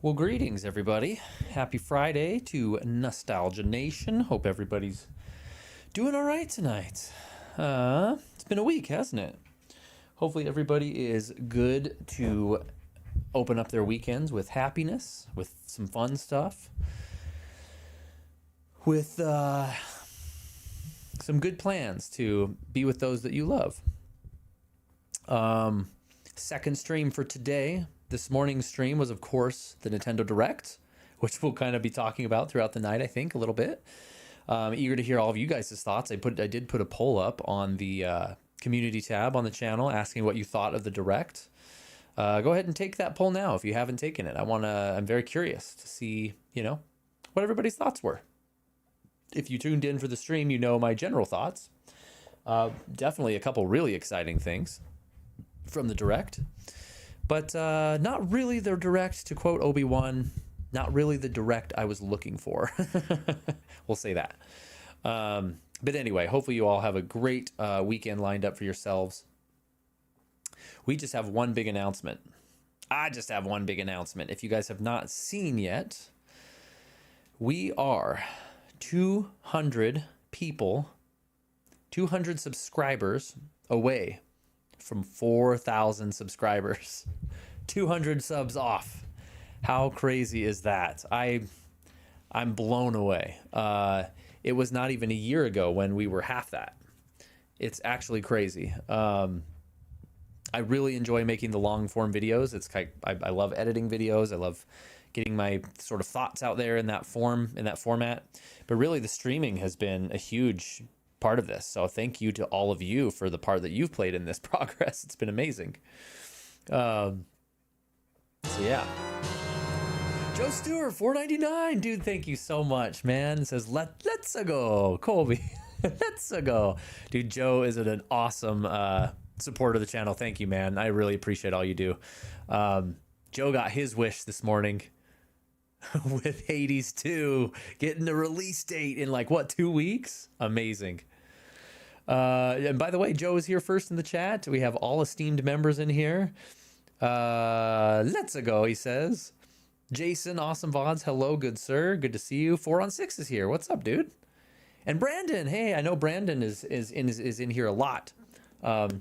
Well, greetings, everybody. Happy Friday to Nostalgia Nation. Hope everybody's doing all right tonight. It's been a week, hasn't it? Hopefully, everybody is good to open up their weekends with happiness, with some fun stuff, with some good plans to be with those that you love. Second stream for today. This morning's stream was, of course, the Nintendo Direct, which we'll kind of be talking about throughout the night, I think, a little bit. Eager to hear all of you guys' thoughts. I did put a poll up on the community tab on the channel asking what you thought of the Direct. Go ahead and take that poll now if you haven't taken it. I'm very curious to see, what everybody's thoughts were. If you tuned in for the stream, you know my general thoughts. Definitely a couple really exciting things from the Direct. But not really the Direct, to quote Obi-Wan, not really the Direct I was looking for. We'll say that. But anyway, hopefully you all have a great weekend lined up for yourselves. We just have one big announcement. I just have one big announcement. If you guys have not seen yet, we are 200 people, 200 subscribers away from 4,000 subscribers. 200 subs off. How crazy is that? I'm blown away. It was not even a year ago when we were half that. It's actually crazy. I really enjoy making the long form videos. I love editing videos. I love getting my sort of thoughts out there in that format. But really the streaming has been a huge part of this. So thank you to all of you for the part that you've played in this progress. It's been amazing. So yeah. Joe Stewart, $4.99. Dude, thank you so much, man. It says, let's go, Colby. Let's go. Dude, Joe is an awesome supporter of the channel. Thank you, man. I really appreciate all you do. Joe got his wish this morning with Hades 2 getting the release date in 2 weeks? Amazing. And by the way, Joe is here first in the chat. We have all esteemed members in here. Let's go, he says. Jason, awesome VODs. Hello, good sir. Good to see you. 4 on 6 is here. What's up, dude? And Brandon. Hey, I know Brandon is in here a lot. But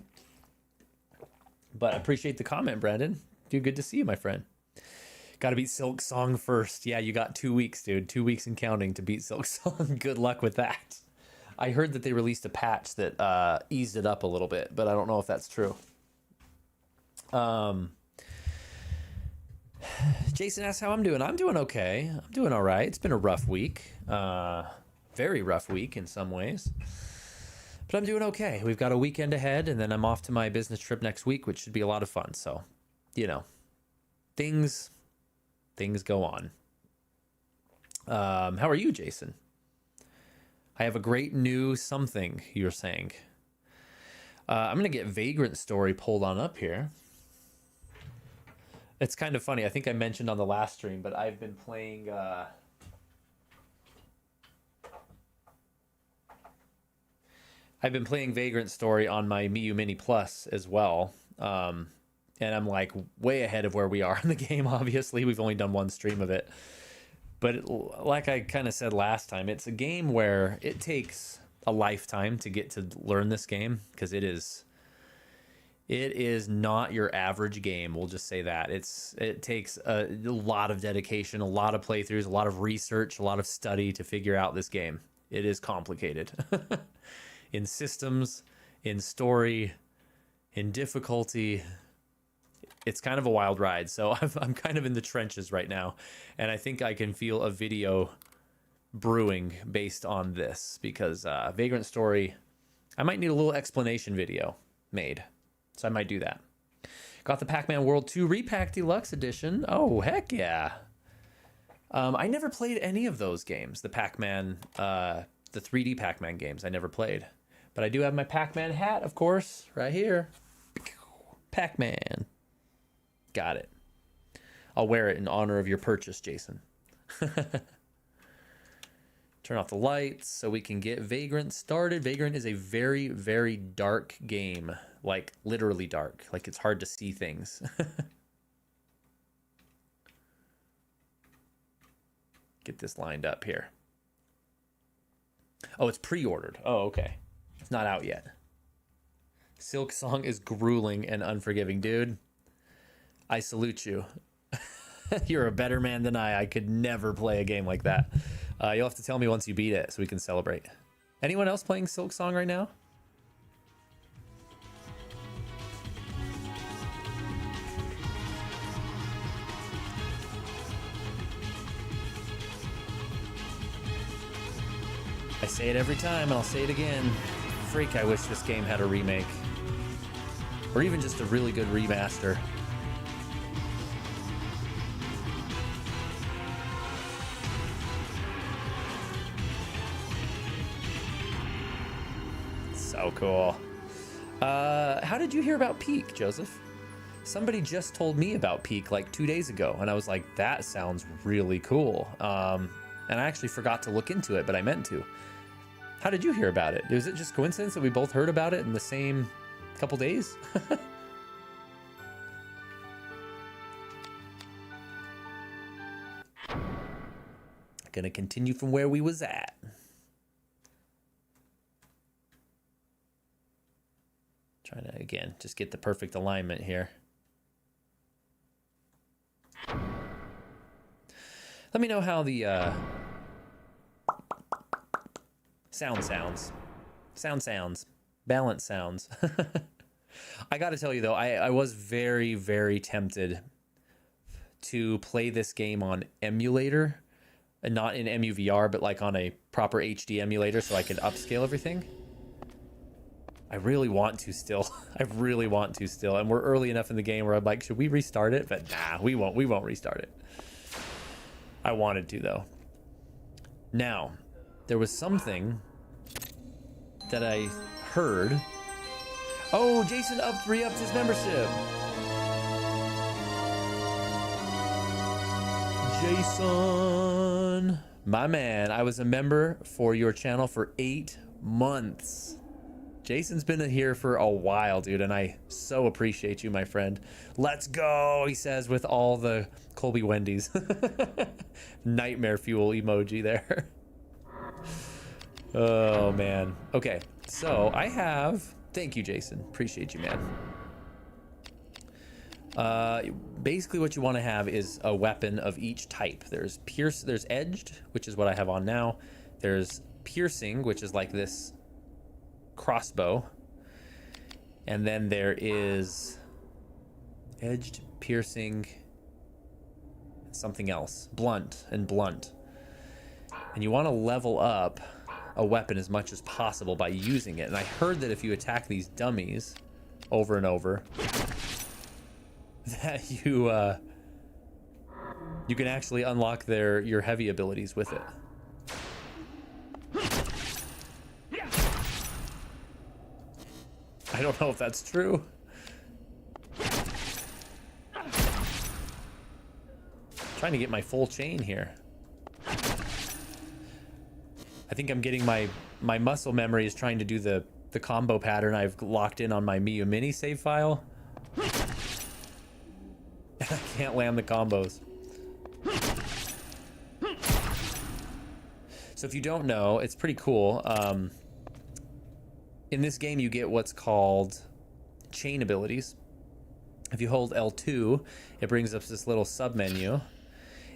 I appreciate the comment, Brandon. Dude, good to see you, my friend. Got to beat Silk Song first. Yeah, you got 2 weeks, dude. 2 weeks and counting to beat Silk Song. Good luck with that. I heard that they released a patch that eased it up a little bit, but I don't know if that's true. Jason asks how I'm doing. I'm doing okay. I'm doing all right. It's been a rough week. Very rough week in some ways. But I'm doing okay. We've got a weekend ahead, and then I'm off to my business trip next week, which should be a lot of fun. So, things go on. How are you, Jason? I have a great new something, you're saying. I'm going to get Vagrant Story pulled on up here. It's kind of funny. I think I mentioned on the last stream, but I've been playing... I've been playing Vagrant Story on my Miu Mini Plus as well. And I'm way ahead of where we are in the game, obviously. We've only done one stream of it. But like I kind of said last time, it's a game where it takes a lifetime to get to learn this game, because it is not your average game. We'll just say that. It takes a lot of dedication, a lot of playthroughs, a lot of research, a lot of study to figure out this game. It is complicated. In systems, in story, in difficulty. It's kind of a wild ride, so I'm kind of in the trenches right now, and I think I can feel a video brewing based on this, because Vagrant Story, I might need a little explanation video made, so I might do that. Got the Pac-Man World 2 Repack Deluxe Edition. Oh, heck yeah. I never played any of those games, the Pac-Man, the 3D Pac-Man games. I never played, but I do have my Pac-Man hat, of course, right here. Pac-Man. Got it. I'll wear it in honor of your purchase, Jason. Turn off the lights so we can get Vagrant started. Vagrant is a very, very dark game. Literally dark. It's hard to see things. get this lined up here. Oh, it's pre-ordered. Oh, okay. It's not out yet. Silk Song is grueling and unforgiving, dude. I salute you. You're a better man than I. I could never play a game like that. You'll have to tell me once you beat it so we can celebrate. Anyone else playing Silk Song right now? I say it every time, and I'll say it again. Freak, I wish this game had a remake. Or even just a really good remaster. So cool. How did you hear about Peak, Joseph? Somebody just told me about Peak like 2 days ago, and I was like, that sounds really cool. And I actually forgot to look into it, but I meant to. How did you hear about it? Was it just coincidence that we both heard about it in the same couple days? Gonna continue from where we was at. Trying to, again, just get the perfect alignment here. Let me know how the sounds, balance sounds. I gotta tell you though, I was very, very tempted to play this game on emulator, and not in MUVR, but like on a proper HD emulator so I could upscale everything. I really want to still. I really want to still. And we're early enough in the game where I'm like, should we restart it? But nah, we won't restart it. I wanted to though. Now, there was something that I heard. Oh, Jason re-upped his membership. Jason, my man, I was a member for your channel for 8 months. Jason's been here for a while, dude, and I so appreciate you, my friend. Let's go, he says with all the Colby Wendy's. Nightmare fuel emoji there. Oh, man. Okay, so I have... Thank you, Jason. Appreciate you, man. Basically what you want to have is a weapon of each type. There's edged, which is what I have on now. There's piercing, which is like this crossbow, and then there is edged, piercing, something else, blunt. And you want to level up a weapon as much as possible by using it. And I heard that if you attack these dummies over and over, that you can actually unlock your heavy abilities with it. I don't know if that's true. Trying to get my full chain here. I think I'm getting my muscle memory is trying to do the combo pattern I've locked in on my Miyu Mini save file. And I can't land the combos. So if you don't know, it's pretty cool. In this game, you get what's called chain abilities. If you hold L2, it brings up this little sub-menu.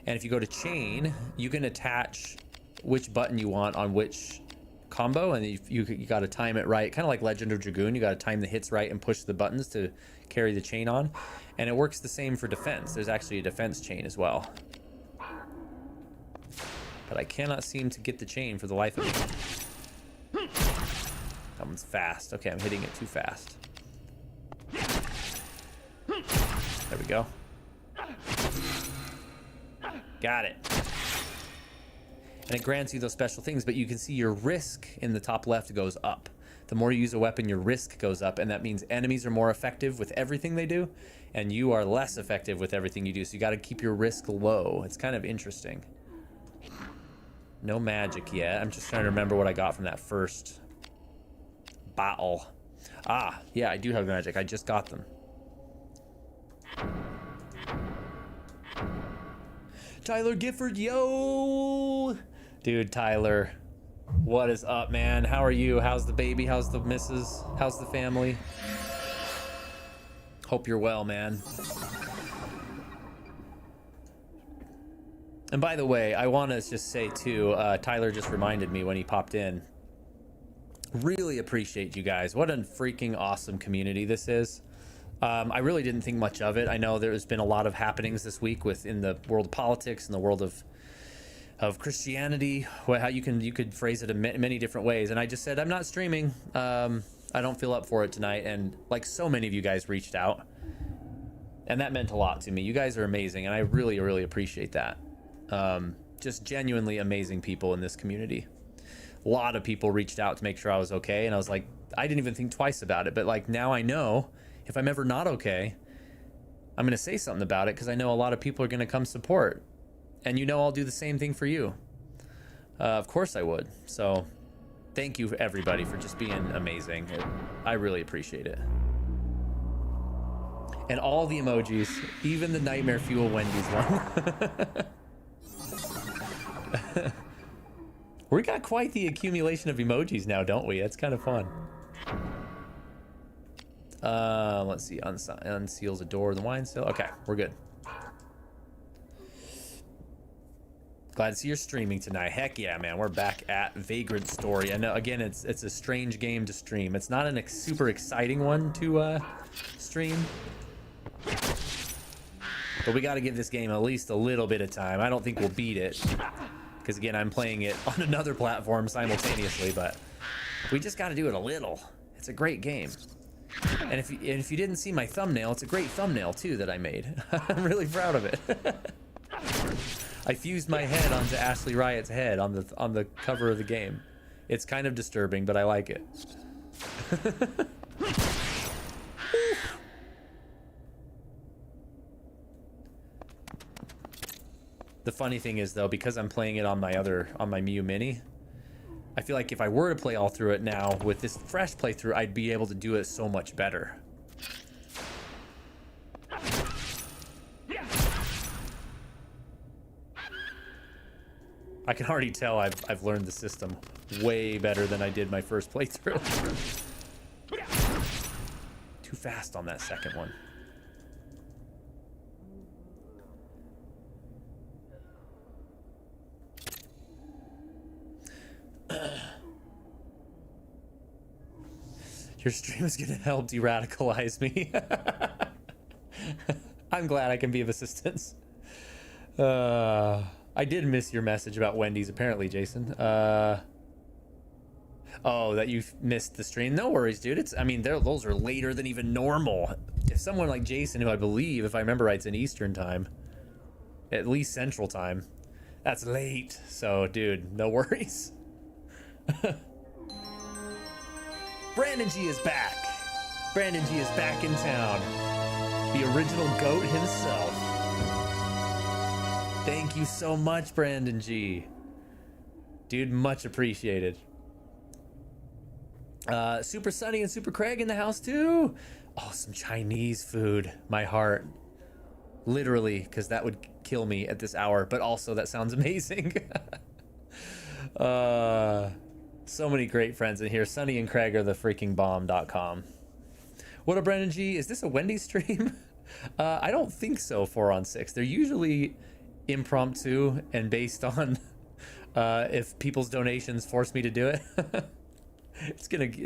And if you go to chain, you can attach which button you want on which combo, and you got to time it right. Kind of like Legend of Dragoon, you got to time the hits right and push the buttons to carry the chain on. And it works the same for defense. There's actually a defense chain as well. But I cannot seem to get the chain for the life of me. That one's fast. Okay, I'm hitting it too fast. There we go. Got it. And it grants you those special things, but you can see your risk in the top left goes up. The more you use a weapon, your risk goes up, and that means enemies are more effective with everything they do, and you are less effective with everything you do, so you got to keep your risk low. It's kind of interesting. No magic yet. I'm just trying to remember what I got from that first battle. Ah, yeah, I do have magic. I just got them. Tyler Gifford, yo! Dude, Tyler, what is up, man? How are you? How's the baby? How's the missus? How's the family? Hope you're well, man. And by the way, I want to just say too, Tyler just reminded me when he popped in. Really appreciate you guys. What a freaking awesome community this is. I really didn't think much of it. I know there's been a lot of happenings this week within the world of politics and the world of Christianity. How you could phrase it in many different ways. And I just said I'm not streaming. I don't feel up for it tonight. And like so many of you guys reached out, and that meant a lot to me. You guys are amazing, and I really, really appreciate that. Just genuinely amazing people in this community. A lot of people reached out to make sure I was okay, and I was like, I didn't even think twice about it. But like now I know if I'm ever not okay, I'm gonna say something about it because I know a lot of people are gonna come support, and you know I'll do the same thing for you. Of course I would. So thank you everybody for just being amazing. I really appreciate it. And all the emojis, even the Nightmare Fuel Wendy's one. We got quite the accumulation of emojis now, don't we? That's kind of fun. Let's see. Unseals a door in the wine cellar. Okay, we're good. Glad to see you're streaming tonight. Heck yeah, man. We're back at Vagrant Story. I know, again, it's a strange game to stream. It's not a super exciting one to stream. But we got to give this game at least a little bit of time. I don't think we'll beat it. Because again, I'm playing it on another platform simultaneously, but we just got to do it a little. It's a great game. And if you didn't see my thumbnail, it's a great thumbnail too that I made. I'm really proud of it. I fused my head onto Ashley Riot's head on the cover of the game. It's kind of disturbing, but I like it. The funny thing is though, because I'm playing it on my Mew Mini, I feel like if I were to play all through it now with this fresh playthrough, I'd be able to do it so much better. I can already tell I've learned the system way better than I did my first playthrough. Too fast on that second one. Your stream is gonna help de-radicalize me. I'm glad I can be of assistance. I did miss your message about Wendy's, apparently, Jason. Oh, that you missed the stream. No worries, dude. I mean, those are later than even normal. If someone like Jason, who I believe, if I remember right, it's in Eastern time, at least Central time, that's late. So, dude, no worries. Brandon G is back. Brandon G is back in town. The original GOAT himself. Thank you so much, Brandon G. Dude, much appreciated. Super Sunny and Super Craig in the house too. Oh, some Chinese food. My heart. Literally, because that would kill me at this hour. But also, that sounds amazing. So many great friends in here. Sunny and Craig are the freaking bomb.com. What up, Brandon G? Is this a Wendy's stream? I don't think so, 4 on 6. They're usually impromptu and based on if people's donations force me to do it.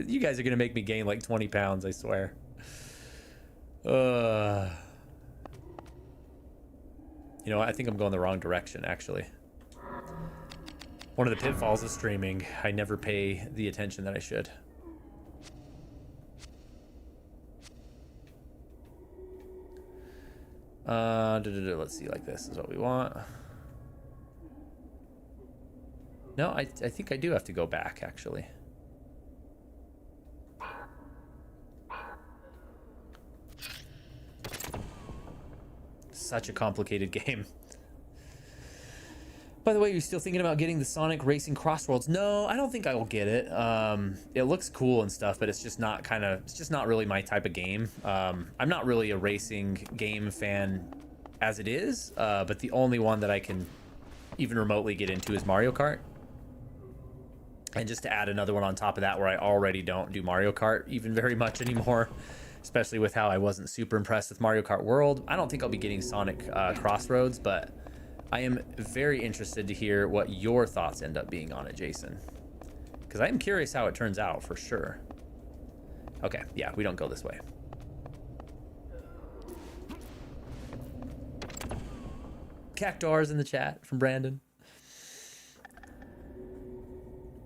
You guys are gonna make me gain like 20 pounds, I swear. You know what? I think I'm going the wrong direction, actually. One of the pitfalls of streaming, I never pay the attention that I should. Let's see, like this is what we want. No, I think I do have to go back, actually. Such a complicated game. By the way, you're still thinking about getting the Sonic Racing Crossworlds? No, I don't think I will get it. It looks cool and stuff, but it's just not it's just not really my type of game. I'm not really a racing game fan as it is, but the only one that I can even remotely get into is Mario Kart. And just to add another one on top of that, where I already don't do Mario Kart even very much anymore, especially with how I wasn't super impressed with Mario Kart World. I don't think I'll be getting Sonic Crossroads, but I am very interested to hear what your thoughts end up being on it, Jason, because I am curious how it turns out for sure. Okay, yeah, we don't go this way. Cactuars in the chat from Brandon.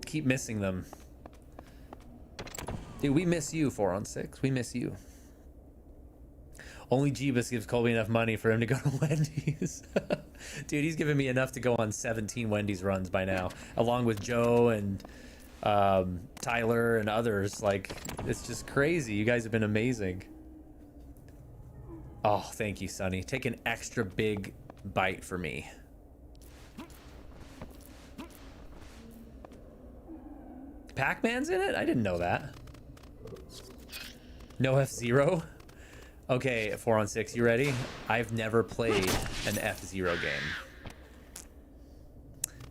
Keep missing them. Dude, we miss you, 4 on 6. We miss you. Only Jeebus gives Colby enough money for him to go to Wendy's. Dude, he's giving me enough to go on 17 Wendy's runs by now, along with Joe and Tyler and others. Like, it's just crazy. You guys have been amazing. Oh, thank you, Sonny. Take an extra big bite for me. Pac-Man's in it? I didn't know that. No F-Zero? Okay, 4 on 6, you ready? I've never played an F-Zero game.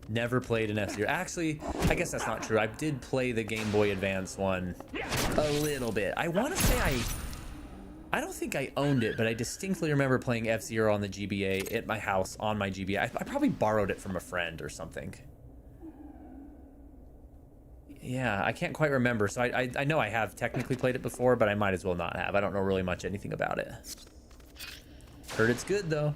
Never played an F-Zero. Actually, I guess that's not true. I did play the Game Boy Advance one a little bit. I want to say I don't think I owned it, but I distinctly remember playing F-Zero on the GBA at my house on my GBA. I probably borrowed it from a friend or something. Yeah, I can't quite remember. So I know I have technically played it before, but I might as well not have. I don't know really much anything about it. Heard it's good, though.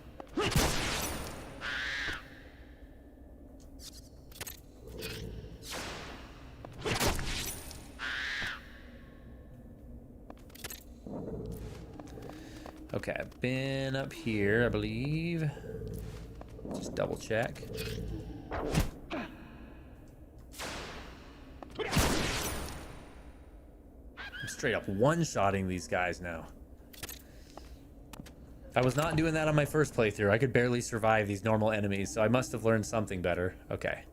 Okay, I've been up here, I believe. Just double check. I'm straight up one-shotting these guys now. If I was not doing that on my first playthrough, I could barely survive these normal enemies, so I must have learned something better. Okay.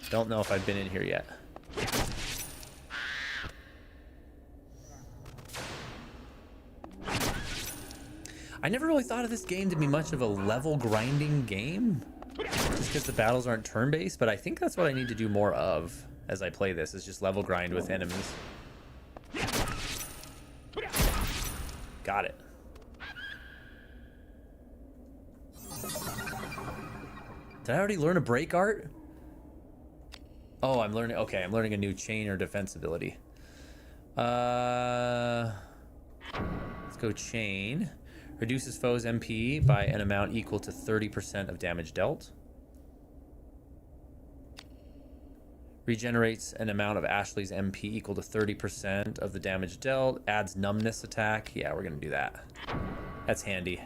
Don't know if I've been in here yet. I never really thought of this game to be much of a level grinding game, just because the battles aren't turn-based, but I think that's what I need to do more of as I play this, is just level grind with enemies. Got it. Did I already learn a break art? Oh, I'm learning. Okay, I'm learning a new chain or defense ability. Let's go chain. Reduces foes' MP by an amount equal to 30% of damage dealt. Regenerates an amount of Ashley's MP equal to 30% of the damage dealt. Adds numbness attack. Yeah, we're gonna do that. That's handy.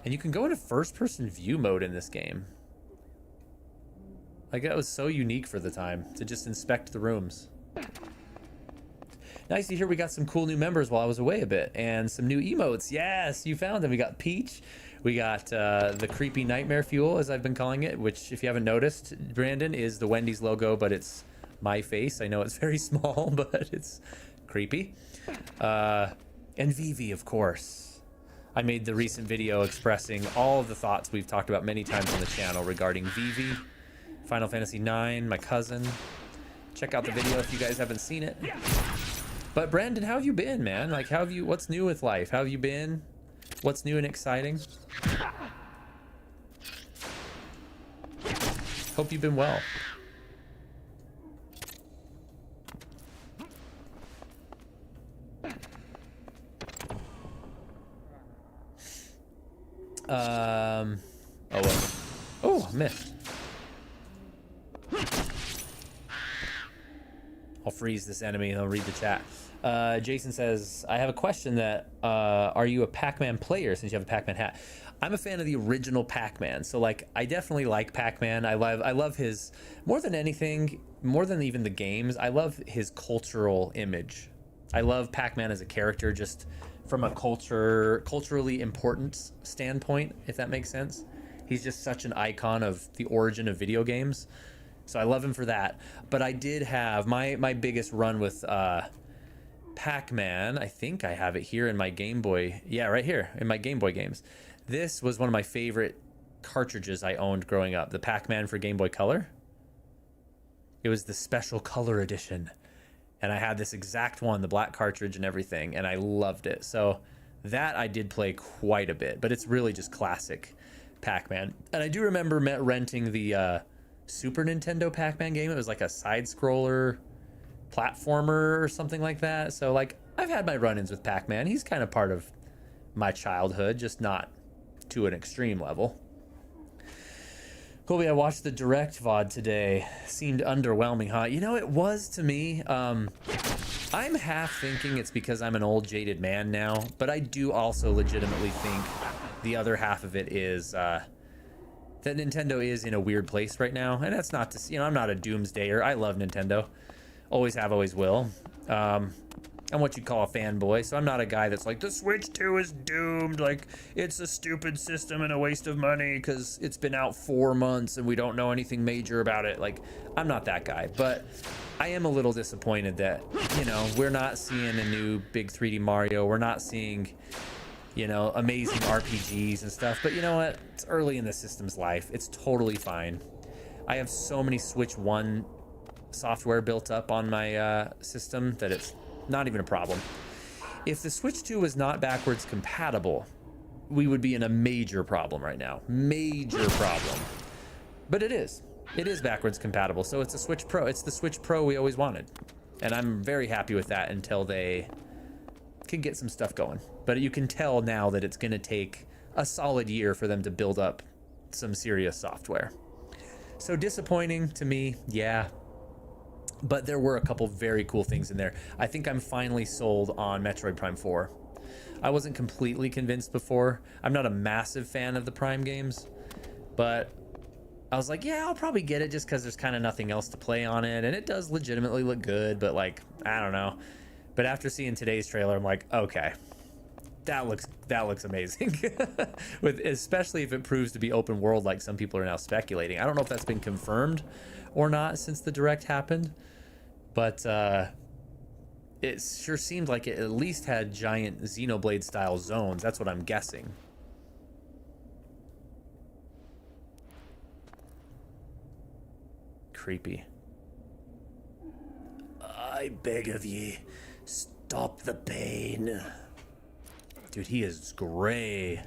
And you can go into first-person view mode in this game. Like, that was so unique for the time, to just inspect the rooms. Nice to hear we got some cool new members while I was away a bit, and some new emotes. Yes, you found them. We got Peach. We got the creepy nightmare fuel, as I've been calling it, which, if you haven't noticed, Brandon, is the Wendy's logo, but it's my face. I know it's very small, but it's creepy. And Vivi, of course. I made the recent video expressing all of the thoughts we've talked about many times on the channel regarding Vivi, Final Fantasy IX, my cousin. Check out the video if you guys haven't seen it. But Brandon, how have you been, man? Like, how have you? What's new with life? How have you been? What's new and exciting? Hope you've been well. Oh, well. Oh, missed. I'll freeze this enemy and I'll read the chat. Jason says, I have a question that, are you a Pac-Man player since you have a Pac-Man hat? I'm a fan of the original Pac-Man. So, like, I definitely like Pac-Man. I love his, more than anything, more than even the games, I love his cultural image. I love Pac-Man as a character, just from a culturally important standpoint, if that makes sense. He's just such an icon of the origin of video games. So I love him for that. But I did have my biggest run with Pac-Man. I think I have it here in my Game Boy. Yeah, right here in my Game Boy games. This was one of my favorite cartridges I owned growing up. The Pac-Man for Game Boy Color. It was the special color edition. And I had this exact one, the black cartridge and everything. And I loved it. So that I did play quite a bit. But it's really just classic Pac-Man. And I do remember renting the Super Nintendo Pac-Man game. It was like a side-scroller platformer or something like that. So like I've had my run-ins with Pac-Man. He's kind of part of my childhood, just not to an extreme level. Colby, I watched the Direct VOD today. Seemed underwhelming, huh? You know, it was to me. I'm half thinking it's because I'm an old jaded man now, but I do also legitimately think the other half of it is that Nintendo is in a weird place right now. And that's not to, I'm not a doomsdayer. I love Nintendo. Always have, always will. I'm what you'd call a fanboy, so I'm not a guy that's like, the Switch 2 is doomed. Like, it's a stupid system and a waste of money because it's been out 4 months and we don't know anything major about it. Like, I'm not that guy. But I am a little disappointed that, we're not seeing a new big 3D Mario. We're not seeing amazing RPGs and stuff. But you know what? It's early in the system's life. It's totally fine. I have so many Switch 1 software built up on my system that it's not even a problem. If the Switch 2 was not backwards compatible, we would be in a major problem right now. Major problem. But it is. It is backwards compatible. So it's a Switch Pro. It's the Switch Pro we always wanted. And I'm very happy with that until they can get some stuff going. But you can tell now that it's going to take a solid year for them to build up some serious software. So disappointing to me, yeah. But there were a couple very cool things in there. I think I'm finally sold on Metroid Prime 4. I wasn't completely convinced before. I'm not a massive fan of the Prime games, but I was like, yeah, I'll probably get it just because there's kind of nothing else to play on it. And it does legitimately look good, but like, I don't know. But after seeing today's trailer, I'm like, okay, that looks amazing. Especially if it proves to be open world like some people are now speculating. I don't know if that's been confirmed or not since the Direct happened, but it sure seemed like it at least had giant Xenoblade style zones. That's what I'm guessing. Creepy. I beg of ye, stop the pain. Dude, he is gray.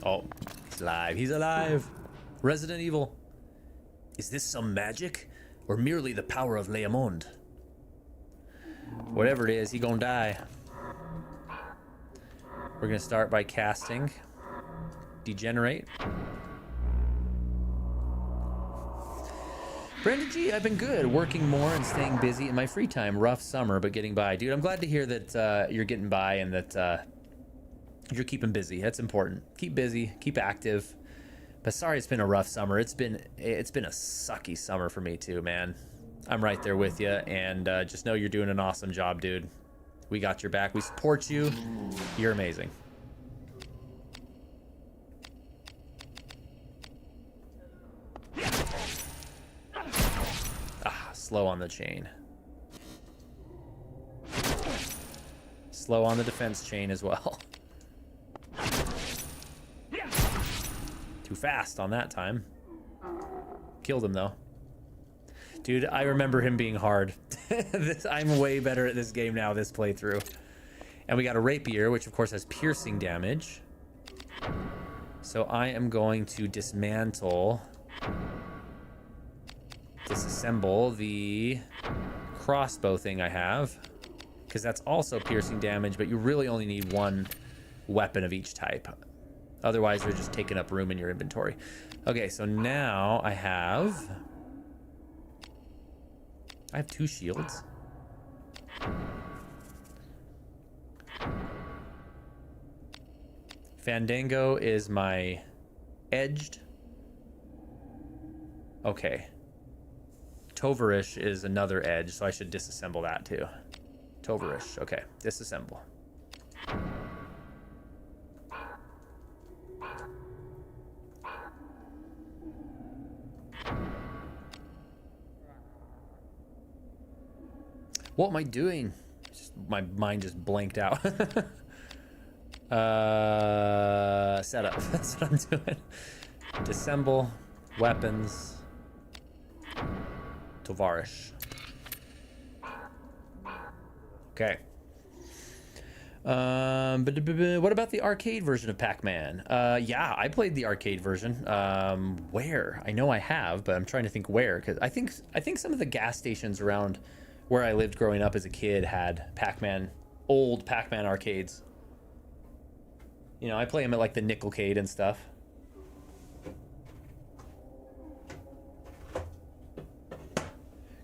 Oh, he's alive. He's alive. Resident Evil. Is this some magic or merely the power of Leamond? Whatever it is, he gonna die. We're gonna start by casting Degenerate. Brandon G, I've been good, working more and staying busy in my free time. Rough summer, but getting by. Dude, I'm glad to hear that you're getting by and that you're keeping busy. That's important. Keep busy, keep active. But sorry it's been a rough summer. It's been a sucky summer for me too, man. I'm right there with you, and just know you're doing an awesome job, dude. We got your back. We support you. You're amazing. Slow on the chain. Slow on the defense chain as well. Too fast on that time. Killed him though. Dude, I remember him being hard. I'm way better at this game now, this playthrough. And we got a rapier, which of course has piercing damage. So I am going to disassemble the crossbow thing I have, because that's also piercing damage, but you really only need one weapon of each type. Otherwise, they're just taking up room in your inventory. Okay, so now I have 2 shields. Fandango is my edged. Okay. Tovarish is another edge, so I should disassemble that too. Tovarish. Okay, disassemble. What am I doing? My mind just blanked out. Setup. That's what I'm doing. Disassemble. Weapons. Tovarish. Okay. What about the arcade version of Pac-Man? Yeah, I played the arcade version. Where? I know I have, but I'm trying to think where, because I think some of the gas stations around where I lived growing up as a kid had Pac-Man, old Pac-Man arcades. You know, I play them at like the Nickelcade and stuff.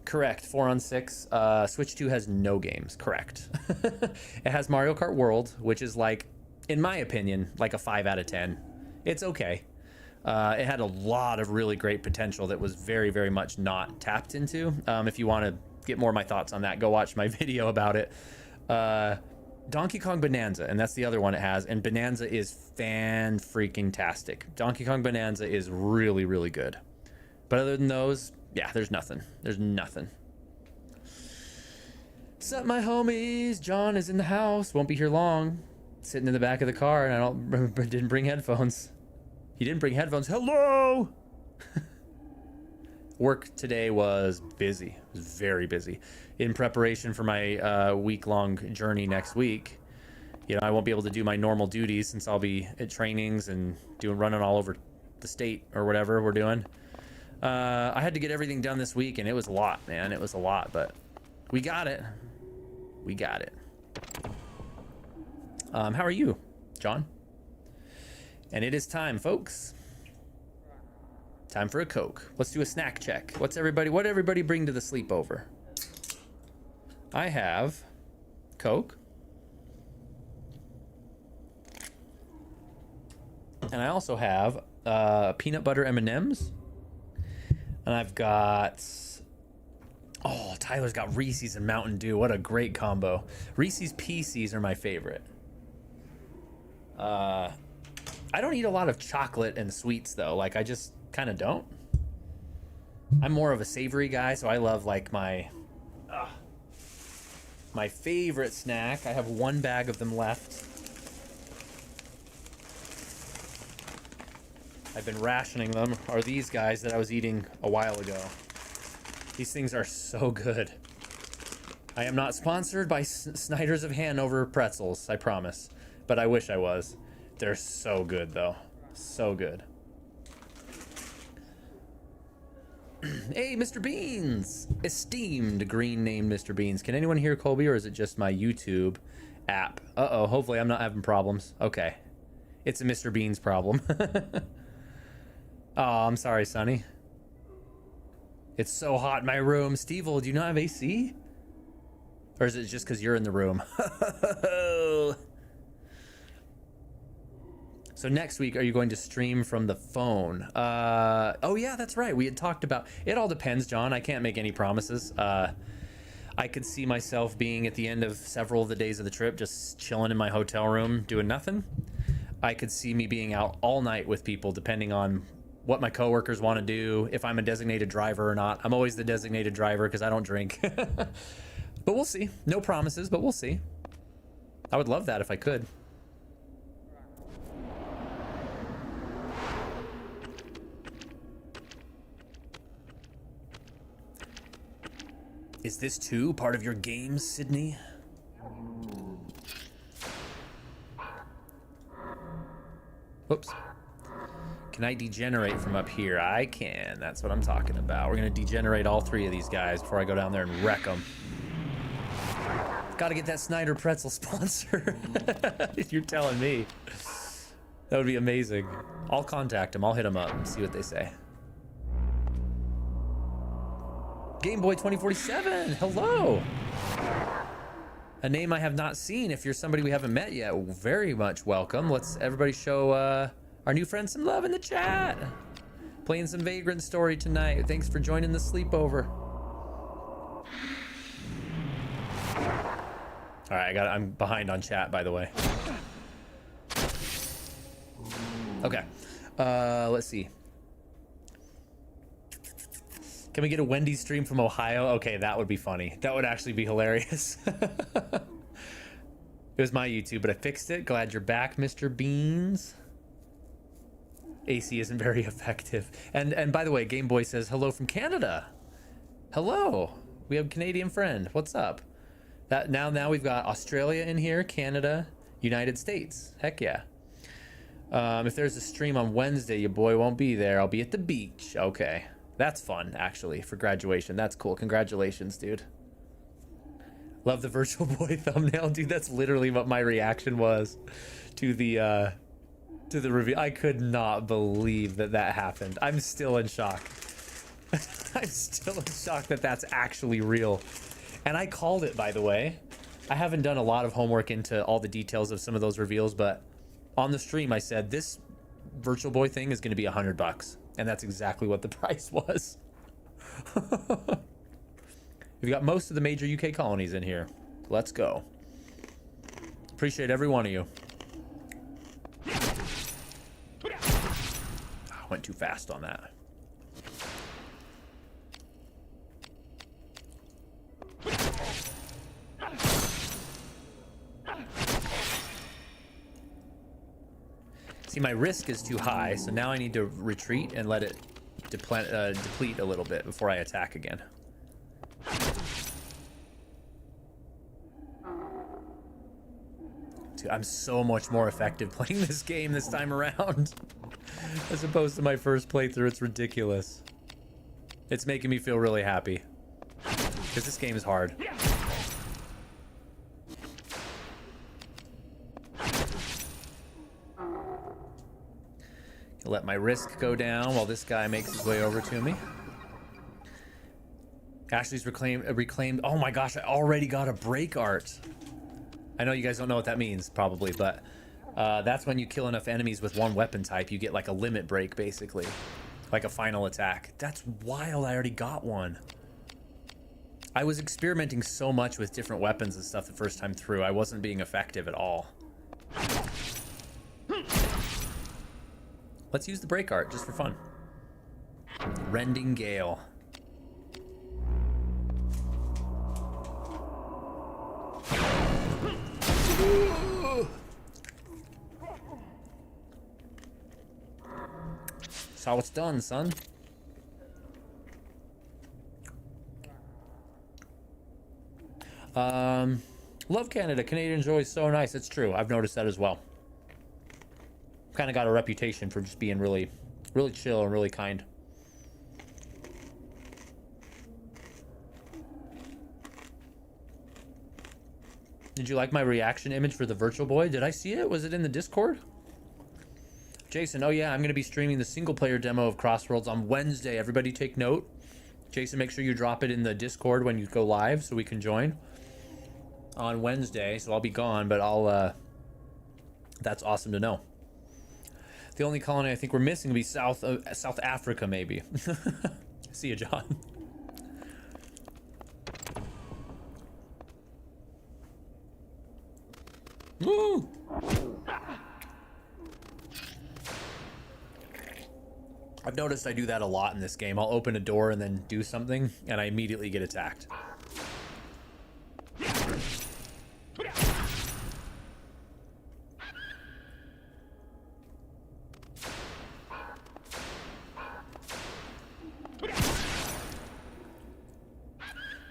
Correct, 4 on 6. Switch 2 has no games. Correct. It has Mario Kart World, which is like, in my opinion, like a 5 out of 10. It's okay. It had a lot of really great potential that was very, very much not tapped into. If you want to get more of my thoughts on that, go watch my video about it. Donkey Kong Bonanza, and that's the other one it has, and Bonanza is fan-freaking-tastic. Donkey Kong Bonanza is really, really good. But other than those, yeah, there's nothing. There's nothing. Sup, my homies? John is in the house. Won't be here long. Sitting in the back of the car, and I didn't bring headphones. He didn't bring headphones. Hello! Work today was busy. It was very busy. In preparation for my week-long journey next week, you know, I won't be able to do my normal duties since I'll be at trainings and running all over the state or whatever we're doing. I had to get everything done this week, and it was a lot, man. It was a lot, but we got it. We got it. How are you, John? And it is time, folks. Time for a Coke. Let's do a snack check. What everybody bring to the sleepover? I have Coke. And I also have peanut butter M&Ms. And I've got... Oh, Tyler's got Reese's and Mountain Dew. What a great combo. Reese's Pieces are my favorite. I don't eat a lot of chocolate and sweets, though. Like, I just kind of don't. I'm more of a savory guy, so I love, like, my favorite snack. I have one bag of them left. I've been rationing them, are these guys that I was eating a while ago. These things are so good. I am not sponsored by Snyder's of Hanover pretzels, I promise. But I wish I was. They're so good, though. So good. Hey, Mr. Beans! Esteemed green named Mr. Beans. Can anyone hear Colby, or is it just my YouTube app? Uh-oh, hopefully I'm not having problems. Okay. It's a Mr. Beans problem. Oh, I'm sorry, Sonny. It's so hot in my room. Steve-o, do you not have AC? Or is it just because you're in the room? So next week, are you going to stream from the phone? Oh, yeah, that's right. We had talked about... It all depends, John. I can't make any promises. I could see myself being at the end of several of the days of the trip, just chilling in my hotel room, doing nothing. I could see me being out all night with people, depending on what my coworkers want to do, if I'm a designated driver or not. I'm always the designated driver because I don't drink. But we'll see. No promises, but we'll see. I would love that if I could. Is this too part of your game, Sydney? Whoops. Can I degenerate from up here? I can. That's what I'm talking about. We're going to degenerate all three of these guys before I go down there and wreck them. Got to get that Snyder pretzel sponsor. You're telling me. That would be amazing. I'll contact them. I'll hit them up and see what they say. Game Boy 2047. Hello. A name I have not seen. If you're somebody we haven't met yet, very much welcome. Let's everybody show our new friends some love in the chat. Playing some Vagrant Story tonight. Thanks for joining the sleepover. All right, I'm behind on chat, by the way. Okay. Let's see. Can we get a Wendy's stream from Ohio? Okay, that would be funny. That would actually be hilarious. It was my YouTube, but I fixed it. Glad you're back, Mr. Beans. AC isn't very effective. And by the way, Game Boy says hello from Canada. Hello. We have a Canadian friend. What's up? That now we've got Australia in here, Canada, United States. Heck yeah. If there's a stream on Wednesday, your boy won't be there. I'll be at the beach. Okay. That's fun, actually, for graduation. That's cool. Congratulations, dude. Love the Virtual Boy thumbnail, dude. That's literally what my reaction was to the review. I could not believe that happened. I'm still in shock. I'm still in shock that that's actually real. And I called it, by the way. I haven't done a lot of homework into all the details of some of those reveals, but on the stream I said this Virtual Boy thing is going to be $100, and that's exactly what the price was. We've got most of the major UK colonies in here. Let's go. Appreciate every one of you. I went too fast on that. See, my risk is too high, so now I need to retreat and let it deplete a little bit before I attack again. Dude, I'm so much more effective playing this game this time around as opposed to my first playthrough. It's ridiculous. It's making me feel really happy because this game is hard. Let my risk go down while this guy makes his way over to me. Ashley's reclaimed. Oh my gosh, I already got a break art. I know you guys don't know what that means, probably, but that's when you kill enough enemies with one weapon type, you get like a limit break, basically. Like a final attack. That's wild, I already got one. I was experimenting so much with different weapons and stuff the first time through, I wasn't being effective at all. Let's use the break art just for fun. Rending Gale. That's how it's done, son. Love Canada. Canadian joy is so nice. It's true. I've noticed that as well. Kind of got a reputation for just being really, really chill and really kind. Did you like my reaction image for the Virtual Boy? Did I see it? Was it in the Discord? Jason, oh yeah, I'm going to be streaming the single player demo of Crossworlds on Wednesday. Everybody take note. Jason, make sure you drop it in the Discord when you go live so we can join on Wednesday. So I'll be gone, but I'll, that's awesome to know. The only colony I think we're missing would be South Africa, maybe. See you, John. Woo! I've noticed I do that a lot in this game. I'll open a door and then do something, and I immediately get attacked.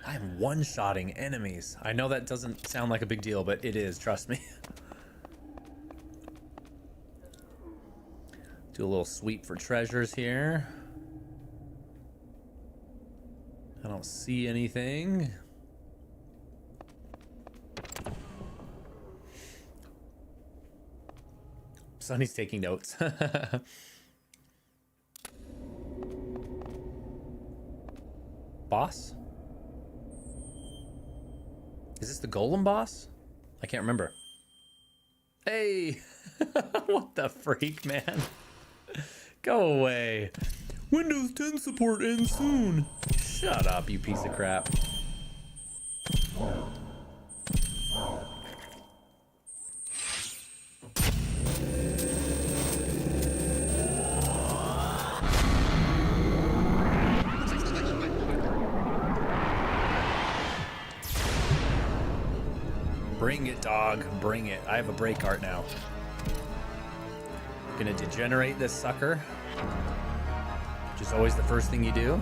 I'm one-shotting enemies. I know that doesn't sound like a big deal, but it is, trust me. Do a little sweep for treasures here. I don't see anything. Sonny's taking notes. Boss? Is this the golem boss? I can't remember. Hey! What the freak, man? Go away. Windows 10 support ends soon. Shut up, you piece of crap. Bring it, dog. Bring it. I have a break art now. Gonna degenerate this sucker, which is always the first thing you do.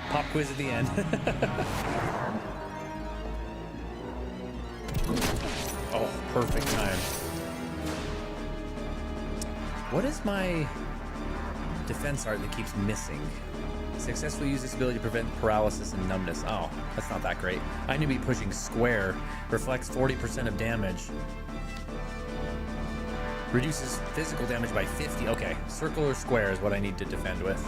Pop quiz at the end. Oh, perfect time. What is my defense art that keeps missing? Successfully use this ability to prevent paralysis and numbness. Oh, that's not that great. I need to be pushing square. Reflects 40% of damage. Reduces physical damage by 50. Okay, circle or square is what I need to defend with.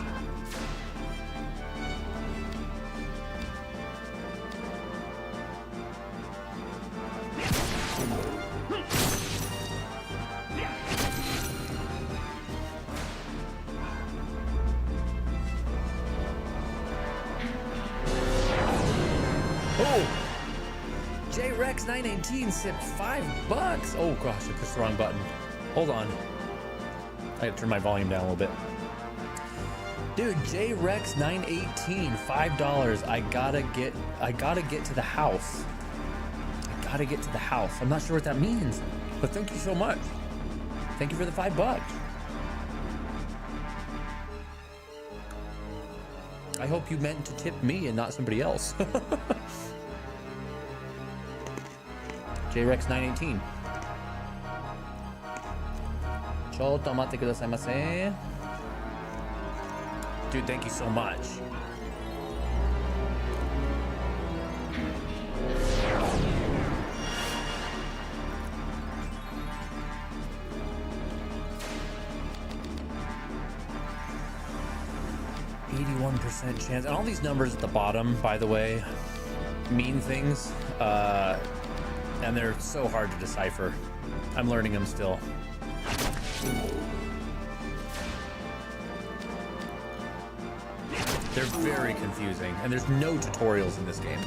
Oh! J-Rex 918 sipped $5. Oh gosh, I pushed the wrong button. Hold on. I gotta turn my volume down a little bit. Dude, J-Rex 918, $5. I gotta get to the house. I gotta get to the house. I'm not sure what that means, but thank you so much. Thank you for the $5. I hope you meant to tip me and not somebody else. J-Rex 918. ちょっと待ってくださいませ. Dude, thank you so much. %, chance. And all these numbers at the bottom, by the way, mean things. And they're so hard to decipher. I'm learning them still. They're very confusing, and there's no tutorials in this game.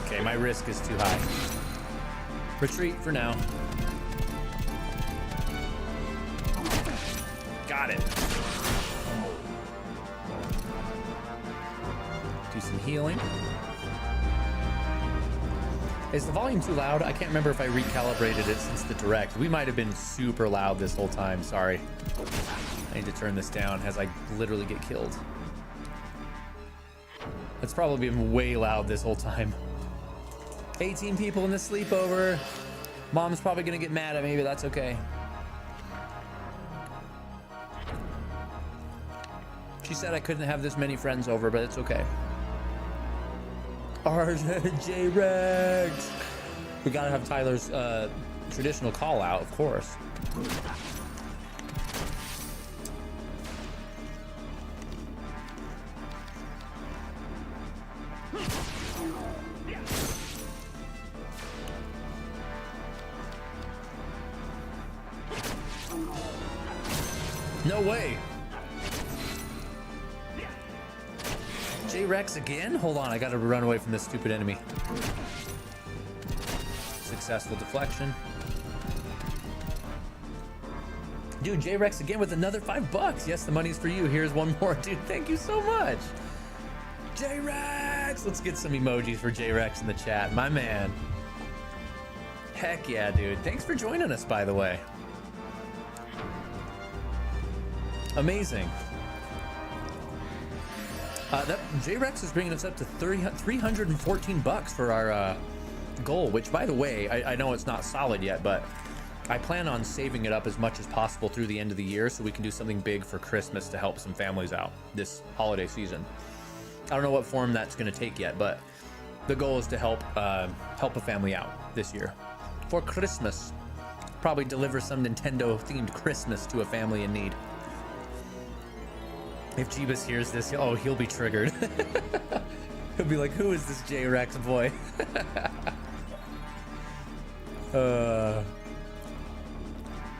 Okay, my risk is too high. Retreat for now. Got it. Do some healing. Is the volume too loud? I can't remember if I recalibrated it since the direct. We might have been super loud this whole time. Sorry. I need to turn this down as I literally get killed. It's probably been way loud this whole time. 18 people in the sleepover. Mom's probably gonna get mad at me, but that's okay. She said I couldn't have this many friends over, but it's okay. RJ Rex. We gotta have Tyler's traditional call out, of course. No way. J-Rex again? Hold on, I gotta run away from this stupid enemy. Successful deflection. Dude, J-Rex again with another $5. Yes, the money's for you. Here's one more. Dude, thank you so much. J-Rex! Let's get some emojis for J-Rex in the chat. My man. Heck yeah, dude. Thanks for joining us, by the way. Amazing. That J-Rex is bringing us up to $314 for our goal, which, by the way, I know it's not solid yet, but I plan on saving it up as much as possible through the end of the year so we can do something big for Christmas to help some families out this holiday season. I don't know what form that's going to take yet, but the goal is to help a family out this year for Christmas. Probably deliver some Nintendo-themed Christmas to a family in need. If Jeebus hears this, oh, he'll be triggered. He'll be like, who is this J-Rex boy?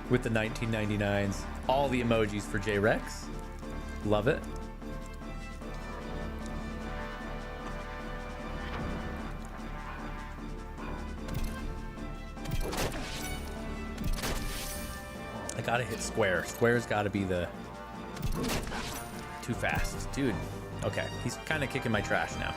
With the 1999s. All the emojis for J-Rex. Love it. I gotta hit square. Square's gotta be the Too fast. Dude. Okay. He's kind of kicking my trash now.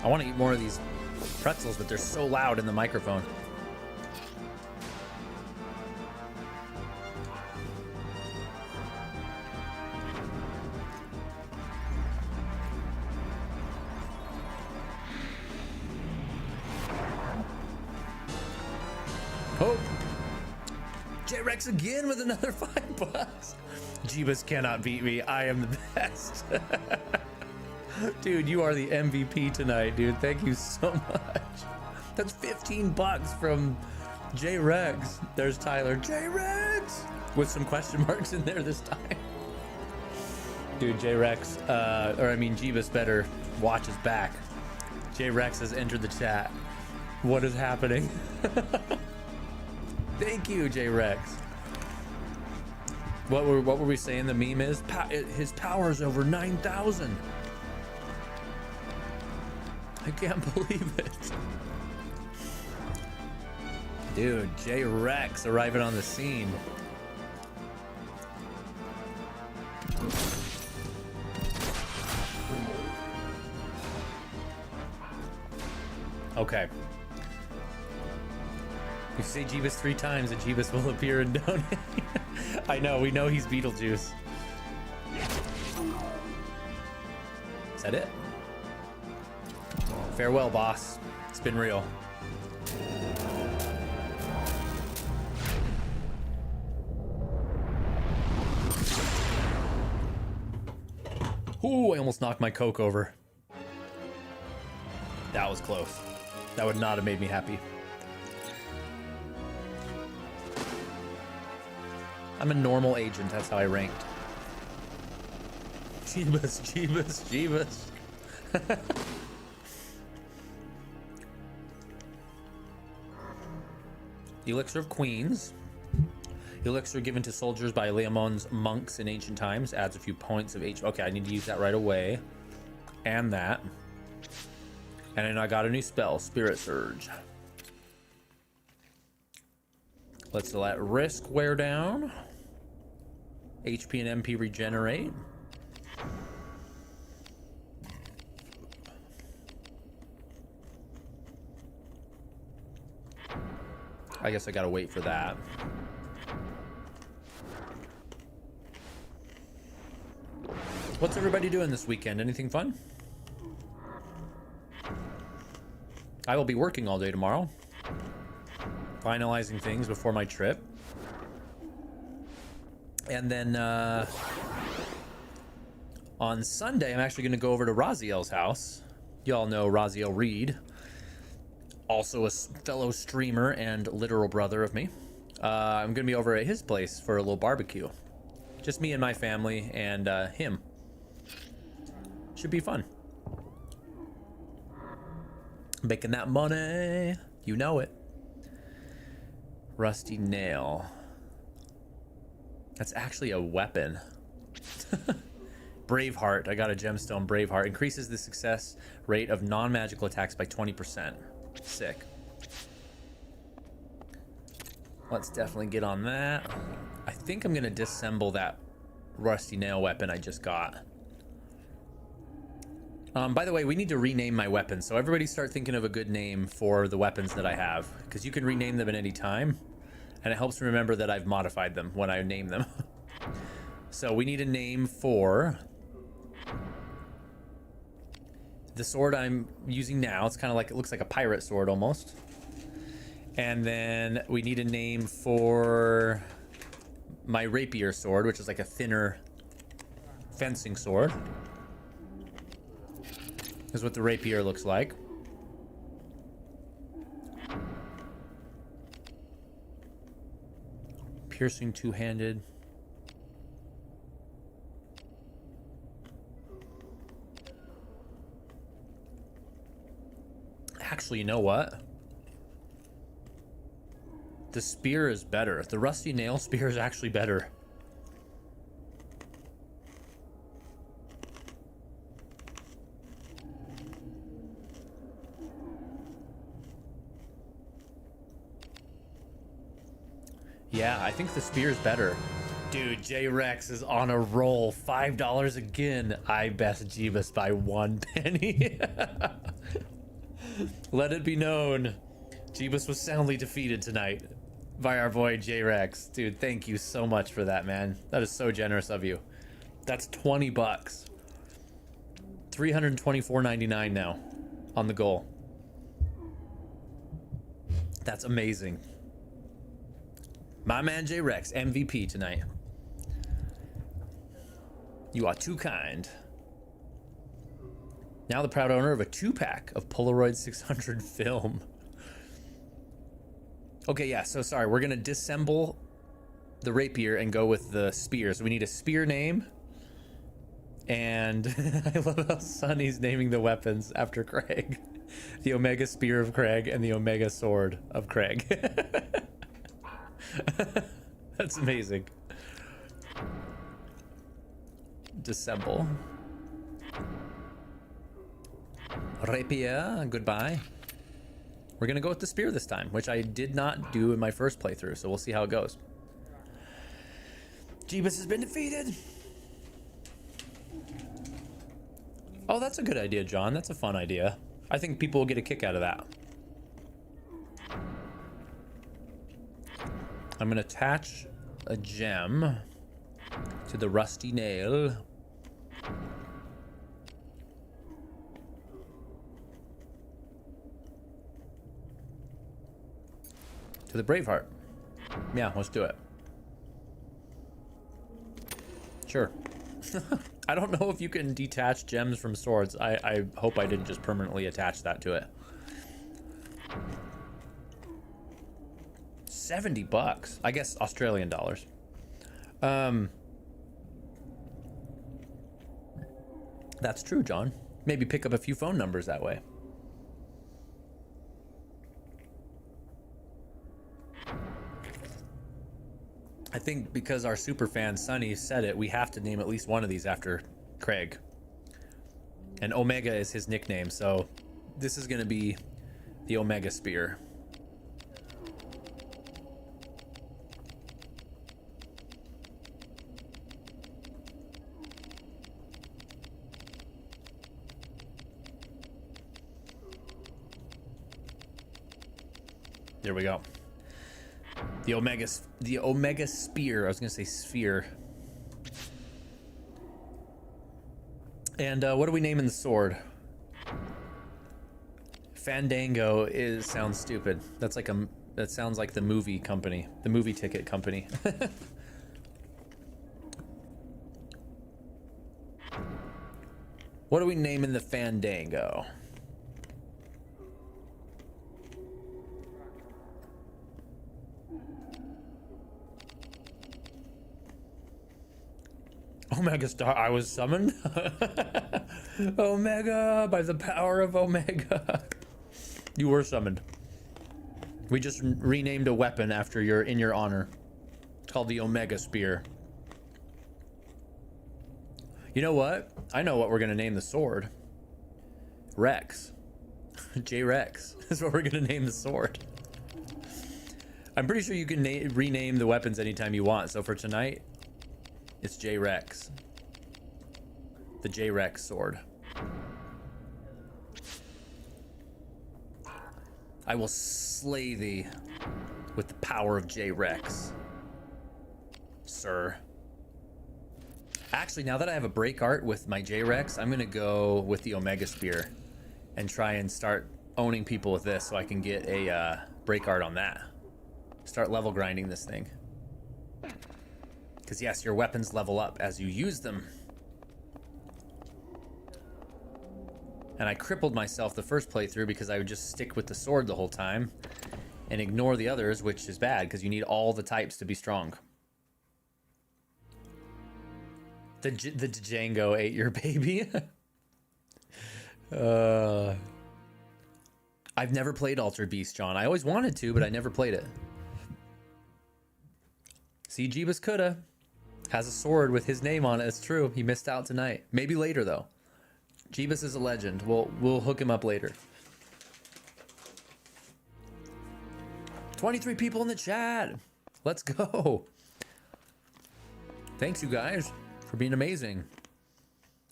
I want to eat more of these pretzels, but they're so loud in the microphone. Oh, J-Rex again with another $5. Jeebus cannot beat me. I am the best. Dude, you are the MVP tonight, dude. Thank you so much. That's $15 from J-Rex. There's Tyler. J-Rex! With some question marks in there this time. Dude, J-Rex, Jeebus better watch his back. J-Rex has entered the chat. What is happening? Thank you, J-Rex. What were we saying the meme is? His power is over 9,000. I can't believe it. Dude, J-Rex arriving on the scene. Okay. If you say Jeebus 3 times, a Jeebus will appear and donate. I know, we know he's Beetlejuice. Is that it? Farewell, boss. It's been real. Ooh, I almost knocked my Coke over. That was close. That would not have made me happy. I'm a normal agent. That's how I ranked. Jeebus, Jeebus, Jeebus. Elixir of Queens. Elixir given to soldiers by Leomon's monks in ancient times. Adds a few points of HP. Okay, I need to use that right away. And that. And then I got a new spell, Spirit Surge. Let's let Risk wear down. HP and MP regenerate. I guess I gotta wait for that. What's everybody doing this weekend? Anything fun? I will be working all day tomorrow. Finalizing things before my trip. And then on Sunday, I'm actually going to go over to Raziel's house. Y'all know Raziel Reed. Also a fellow streamer and literal brother of me. I'm going to be over at his place for a little barbecue. Just me and my family and him. Should be fun. Making that money. You know it. Rusty nail. That's actually a weapon. Braveheart. I got a gemstone Braveheart. Increases the success rate of non-magical attacks by 20%. Sick. Let's definitely get on that. I think I'm going to disassemble that rusty nail weapon I just got. By the way, we need to rename my weapons. So everybody start thinking of a good name for the weapons that I have. Because you can rename them at any time. And it helps me remember that I've modified them when I name them. So we need a name for the sword I'm using now. It's kind of like, it looks like a pirate sword almost. And then we need a name for my rapier sword, which is like a thinner fencing sword. Is what the rapier looks like. Piercing two-handed. Actually, you know what? The spear is better. The rusty nail spear is actually better. Yeah, I think the spear's better. Dude, J-Rex is on a roll. $5 again. I bet Jeebus by 1 penny. Let it be known, Jeebus was soundly defeated tonight by our boy J-Rex. Dude, thank you so much for that, man. That is so generous of you. That's 20 bucks. $324.99 now on the goal. That's amazing. My man J-Rex, MVP tonight. You are too kind. Now the proud owner of a 2-pack of Polaroid 600 film. Okay, yeah, so sorry. We're going to disassemble the rapier and go with the spear. So we need a spear name. And I love how Sonny's naming the weapons after Craig. The Omega Spear of Craig and the Omega Sword of Craig. That's amazing. Disassemble. Rapier, goodbye. We're gonna go with the spear this time, which I did not do in my first playthrough, so we'll see how it goes. Jeebus has been defeated. Oh, that's a good idea, John. That's a fun idea. I think people will get a kick out of that. I'm gonna attach a gem to the rusty nail. To the Braveheart. Yeah, let's do it. Sure. I don't know if you can detach gems from swords. I hope I didn't just permanently attach that to it. 70 bucks. I guess Australian dollars. That's true, John. Maybe pick up a few phone numbers that way. I think because our super fan Sonny said it, we have to name at least one of these after Craig. And Omega is his nickname, so this is going to be the Omega Spear. There we go. The Omega Spear. I was gonna say sphere. And what are we naming the sword? Fandango sounds stupid. That sounds like the movie company, the movie ticket company. What are we naming the Fandango? Omega Star, I was summoned. Omega, by the power of Omega. You were summoned. We just renamed a weapon after in your honor. It's called the Omega Spear. You know what? I know what we're gonna name the sword. Rex. J-Rex is what we're gonna name the sword. I'm pretty sure you can rename the weapons anytime you want. So for tonight, it's J-Rex. The J-Rex sword. I will slay thee with the power of J-Rex, sir. Actually, now that I have a break art with my J-Rex, I'm gonna go with the Omega Spear and try and start owning people with this so I can get a break art on that. Start level grinding this thing. Because yes, your weapons level up as you use them. And I crippled myself the first playthrough because I would just stick with the sword the whole time and ignore the others, which is bad because you need all the types to be strong. The Django ate your baby. I've never played Altered Beast, John. I always wanted to, but I never played it. See, Jeebus coulda. Has a sword with his name on it. It's true. He missed out tonight. Maybe later, though. Jeebus is a legend. We'll hook him up later. 23 people in the chat. Let's go. Thanks, you guys, for being amazing.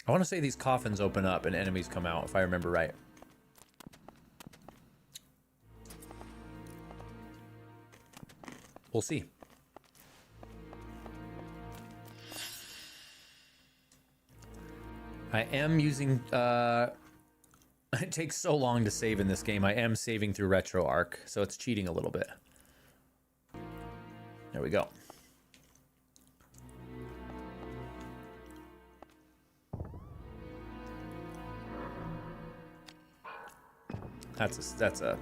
I want to say these coffins open up and enemies come out, if I remember right. We'll see. I am using... it takes so long to save in this game. I am saving through RetroArch, so it's cheating a little bit. There we go. That's a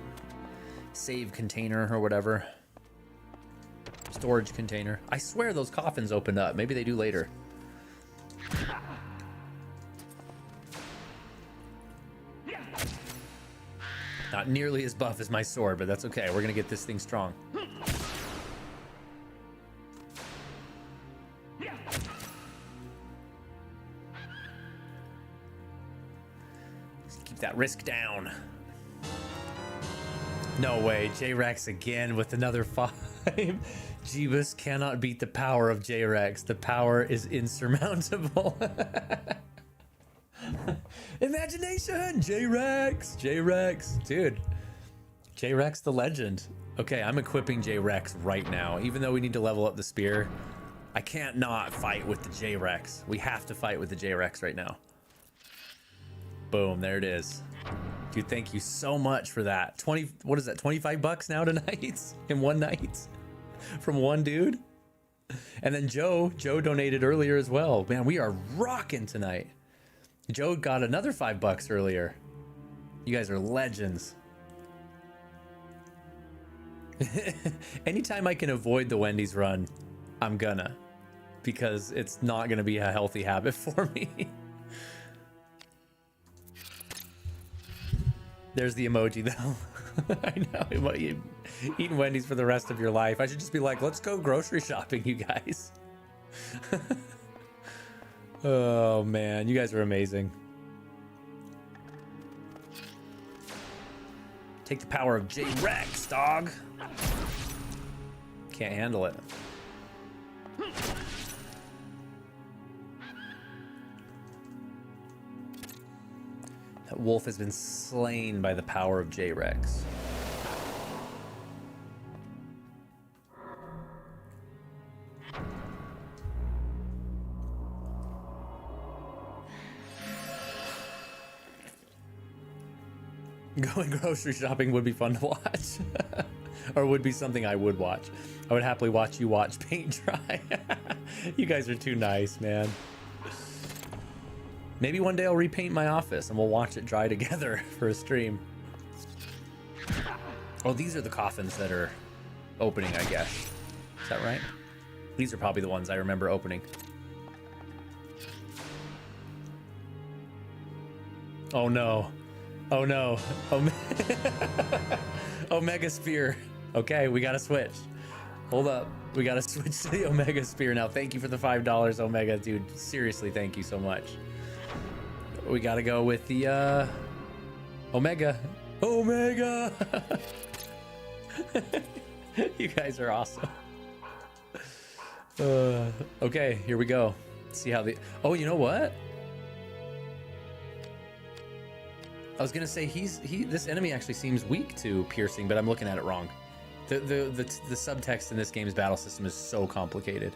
save container or whatever. Storage container. I swear those coffins opened up. Maybe they do later. Not nearly as buff as my sword, but that's okay. We're gonna get this thing strong. Let's keep that risk down. No way, J-Rex again with another 5. Jeebus cannot beat the power of J-Rex. The power is insurmountable. Imagination! J-Rex! J-Rex! Dude. J-Rex the legend. Okay, I'm equipping J-Rex right now. Even though we need to level up the spear, I can't not fight with the J-Rex. We have to fight with the J-Rex right now. Boom, there it is. Dude, thank you so much for that. What is that, 25 bucks now tonight? In one night? From one dude? And then Joe donated earlier as well. Man, we are rocking tonight. Joe got another $5 earlier. You guys are legends. Anytime I can avoid the Wendy's run, I'm gonna. Because it's not gonna be a healthy habit for me. There's the emoji though. I know, eating Wendy's for the rest of your life. I should just be like, let's go grocery shopping, you guys. Oh man, you guys are amazing. Take the power of J-Rex, dog. Can't handle it. That wolf has been slain by the power of J-Rex. Going grocery shopping would be fun to watch. Or would be something I would watch. I would happily watch you watch paint dry. You guys are too nice, man. Maybe one day I'll repaint my office and we'll watch it dry together for a stream. Oh, these are the coffins that are opening, I guess. Is that right? These are probably the ones I remember opening. Oh no. Oh no. Omega Spear. Okay, we gotta switch. Hold up. We gotta switch to the Omega Spear now. Thank you for the $5, Omega. Dude, seriously, thank you so much. We gotta go with the Omega. Omega! You guys are awesome. Okay, here we go. Let's see how the... Oh, you know what? I was gonna say this enemy actually seems weak to piercing, but I'm looking at it wrong. The subtext in this game's battle system is so complicated.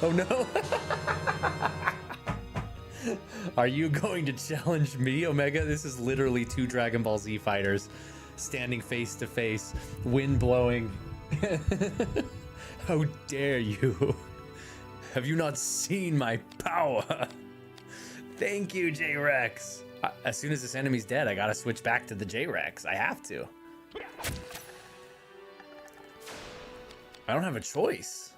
Oh no! Are you going to challenge me, Omega? This is literally 2 Dragon Ball Z fighters standing face to face, wind blowing. How dare you? Have you not seen my power? Thank you, J-Rex. As soon as this enemy's dead, I gotta switch back to the J-Rex. I have to. I don't have a choice.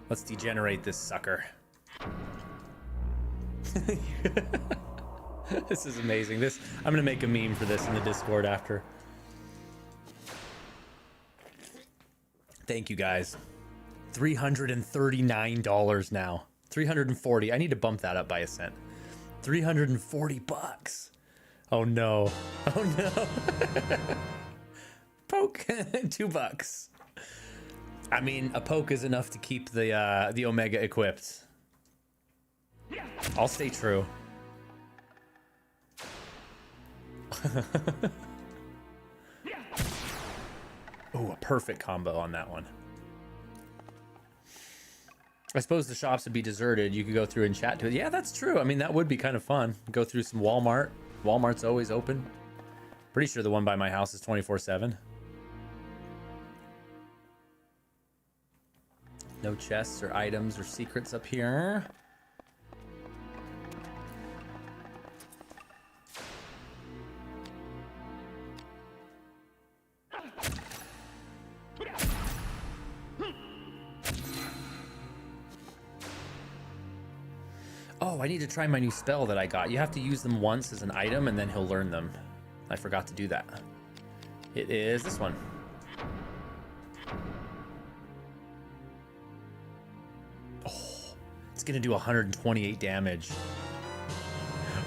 Let's degenerate this sucker. This is amazing. I'm gonna make a meme for this in the Discord after. Thank you guys. $339 now. $340. I need to bump that up by a cent. $340. Oh no. Oh no. Poke. $2. I mean, a poke is enough to keep the Omega equipped. I'll stay true. Oh, a perfect combo on that one. I suppose the shops would be deserted. You could go through and chat to it. Yeah, that's true. I mean, that would be kind of fun. Go through some Walmart. Walmart's always open. Pretty sure the one by my house is 24/7. No chests or items or secrets up here. Oh, I need to try my new spell that I got. You have to use them once as an item and then he'll learn them. I forgot to do that. It is this one. Oh, it's gonna do 128 damage.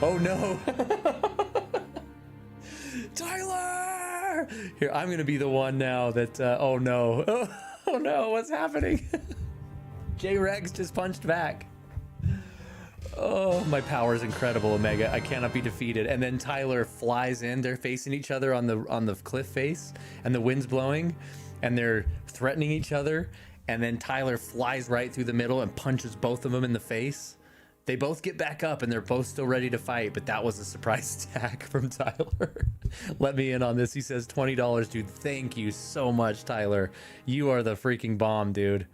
Oh no. Tyler! Here, I'm gonna be the one now that, oh no. Oh no, what's happening? J-Rex just punched back. Oh, my power is incredible, Omega. I cannot be defeated. And then Tyler flies in. They're facing each other on the cliff face, and the wind's blowing, and they're threatening each other. And then Tyler flies right through the middle and punches both of them in the face. They both get back up, and they're both still ready to fight. But that was a surprise attack from Tyler. Let me in on this. He says $20, dude. Thank you so much, Tyler. You are the freaking bomb, dude.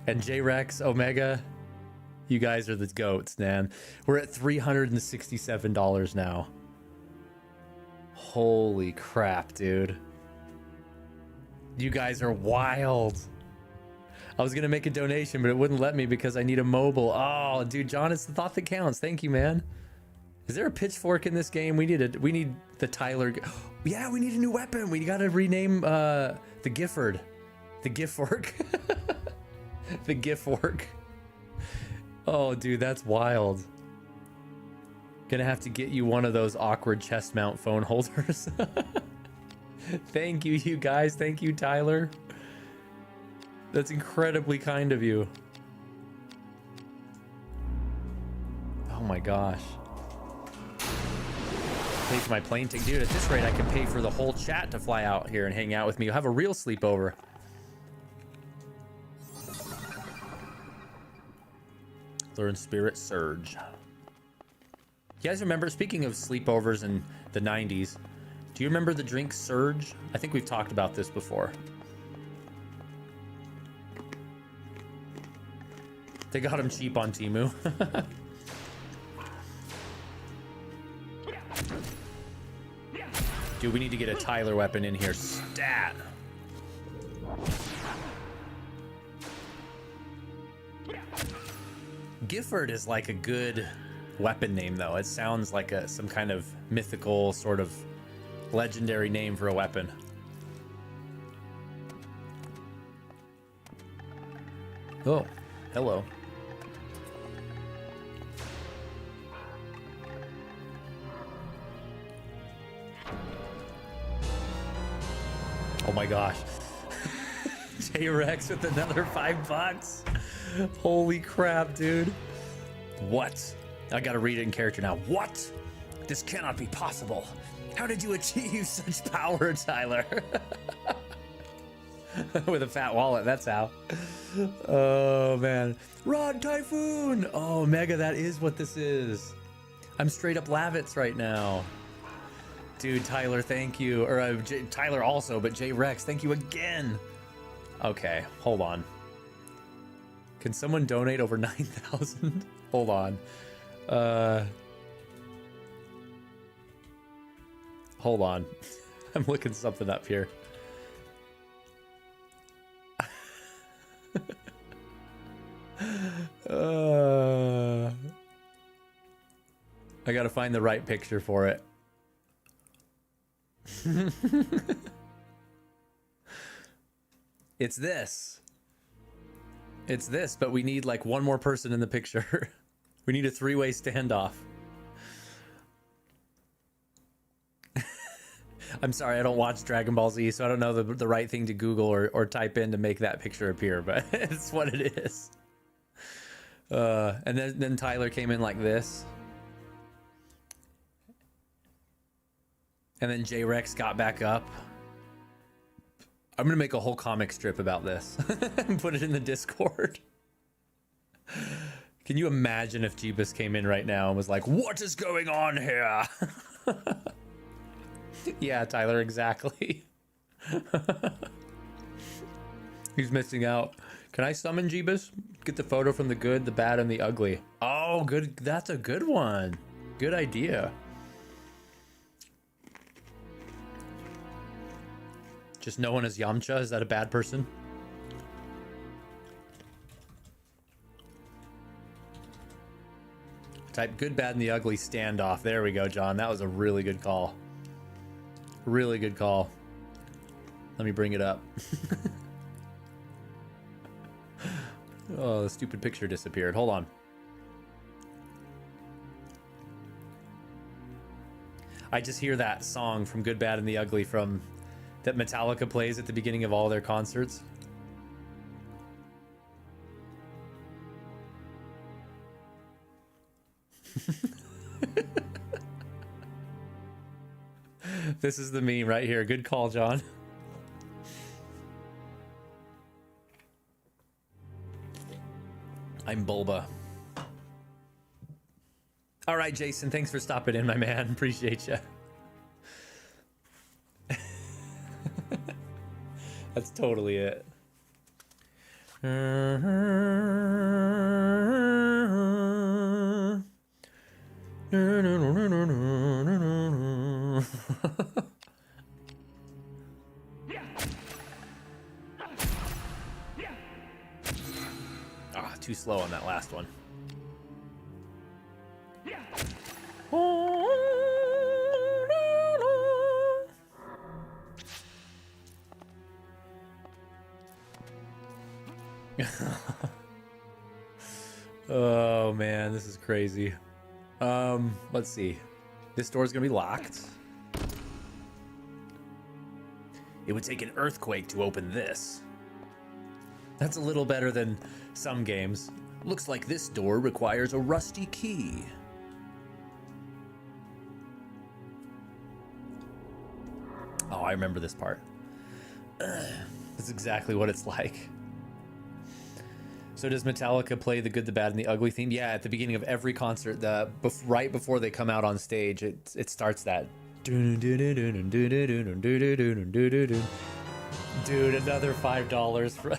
And J-Rex, Omega. You guys are the goats, man. We're at $367 now. Holy crap, dude. You guys are wild. I was going to make a donation, but it wouldn't let me because I need a mobile. Oh, dude, John, it's the thought that counts. Thank you, man. Is there a pitchfork in this game? We need the Tyler. Yeah, we need a new weapon. We got to rename the Gifford. The Giftfork. The Giftfork. Oh, dude, that's wild. Gonna have to get you one of those awkward chest mount phone holders. Thank you, you guys. Thank you, Tyler. That's incredibly kind of you. Oh my gosh. Pay for my plane ticket. Dude, at this rate, I can pay for the whole chat to fly out here and hang out with me. You'll have a real sleepover. Learn Spirit Surge. You guys remember, speaking of sleepovers in the 90s, do you remember the drink Surge? I think we've talked about this before. They got them cheap on Temu. Dude, we need to get a Tyler weapon in here. Stat. Gifford is like a good weapon name, though. It sounds like some kind of mythical, sort of legendary name for a weapon. Oh, hello. Oh my gosh. J-Rex with another $5. Holy crap, dude. What? I gotta read it in character now. What? This cannot be possible. How did you achieve such power, Tyler? With a fat wallet, that's how. Oh, man. Rod Typhoon! Oh, Mega, that is what this is. I'm straight up Lavitz right now. Dude, Tyler, thank you. Or Tyler also, but J-Rex, thank you again. Okay, hold on. Can someone donate over 9,000? Hold on. Hold on. I'm looking something up here. I gotta find the right picture for it. It's this. It's this, but we need like one more person in the picture. We need a three-way standoff. I'm sorry, I don't watch Dragon Ball Z, so I don't know the right thing to Google or type in to make that picture appear, but it's what it is. And then Tyler came in like this. And then J-Rex got back up. I'm gonna make a whole comic strip about this and put it in the Discord. Can you imagine if Jeebus came in right now and was like, what is going on here? Yeah, Tyler, exactly. He's missing out. Can I summon Jeebus? Get the photo from the good, the bad, and the ugly. Oh, good. That's a good one. Good idea. Just known as Yamcha. Is that a bad person? Type good, bad, and the ugly standoff. There we go, John. That was a really good call. Really good call. Let me bring it up. Oh, the stupid picture disappeared. Hold on. I just hear that song from Good, Bad, and the Ugly from that Metallica plays at the beginning of all their concerts. This is the meme right here. Good call, John. I'm Bulba. All right, Jason, thanks for stopping in, my man. Appreciate you. That's totally it. Too slow on that last one. Oh man, this is crazy. Let's see. This door's gonna be locked. It would take an earthquake to open this. That's a little better than some games. Looks like this door requires a rusty key. Oh, I remember this part. That's exactly what it's like. So does Metallica play the good, the bad, and the ugly theme? Yeah, at the beginning of every concert, right before they come out on stage, it starts that. Dude, another $5 for...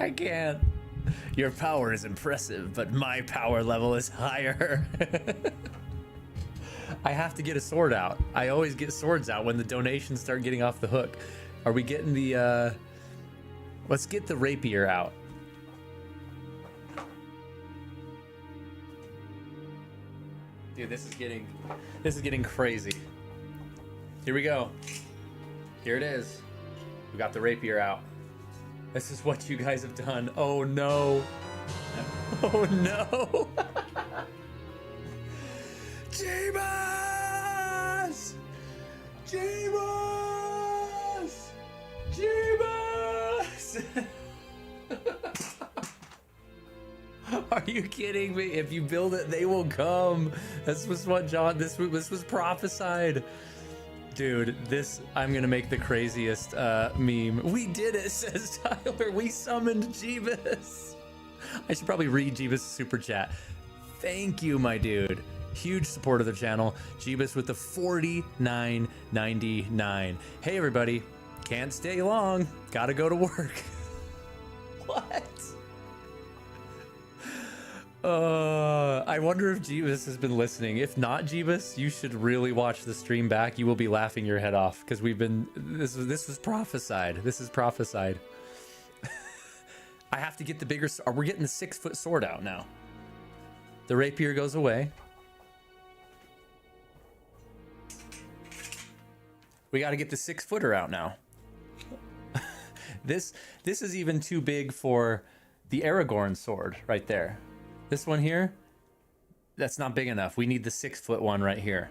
I can't. Your power is impressive, but my power level is higher. I have to get a sword out. I always get swords out when the donations start getting off the hook. Are we getting the let's get the rapier out. Dude, this is getting crazy. Here we go. Here it is. We got the rapier out. This is what you guys have done. Oh no. Oh no. Jeebus! Jeebus! Jeebus! Are you kidding me? If you build it, they will come. This was what John, this was prophesied. Dude, I'm gonna make the craziest meme. We did it, says Tyler. We summoned Jeebus. I should probably read Jeebus' super chat. Thank you, my dude. Huge support of the channel. Jeebus with the $49.99. Hey, everybody. Can't stay long. Gotta go to work. What? I wonder if Jeebus has been listening. If not, Jeebus, you should really watch the stream back. You will be laughing your head off because this was prophesied. This is prophesied. I have to get the bigger. We're getting the 6-foot sword out now. The rapier goes away. We got to get the 6-footer out now. This is even too big for the Aragorn sword right there. This one here, That's not big enough. We need the 6-foot one right here.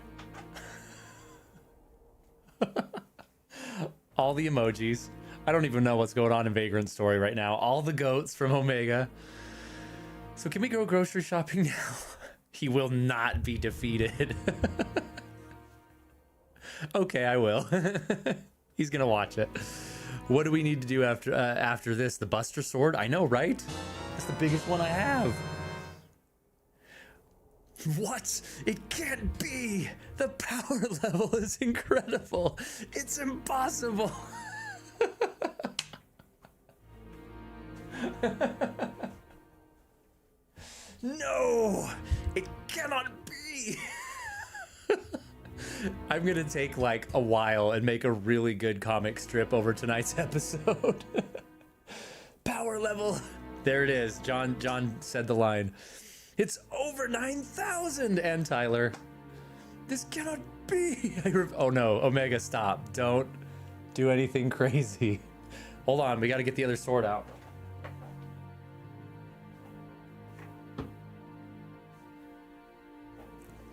All the emojis. I don't even know what's going on in Vagrant Story right now. All the goats from Omega. So can we go grocery shopping now? He will not be defeated. Okay, I will. He's gonna watch it. What do we need to do after this? The Buster Sword? I know, right? That's the biggest one I have. What? It can't be! The power level is incredible! It's impossible! No! It cannot be! I'm gonna take like a while and make a really good comic strip over tonight's episode. Power level! There it is. John said the line. It's over 9,000, and Tyler. This cannot be. Oh no, Omega, stop. Don't do anything crazy. Hold on, we gotta get the other sword out.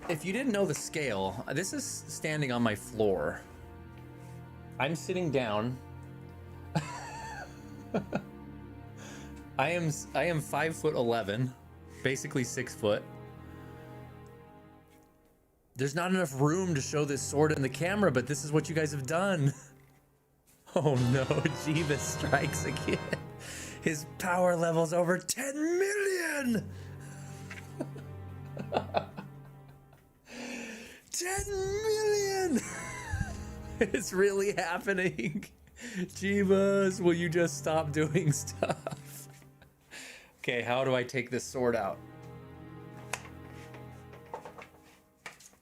If you didn't know the scale, this is standing on my floor. I'm sitting down. I am 5'11", basically 6 foot. There's not enough room to show this sword in the camera, but this is what you guys have done. Oh no, Jeebus strikes again. His power level's over 10 million. 10 million. It's really happening. Jeebus, will you just stop doing stuff? Okay, how do I take this sword out?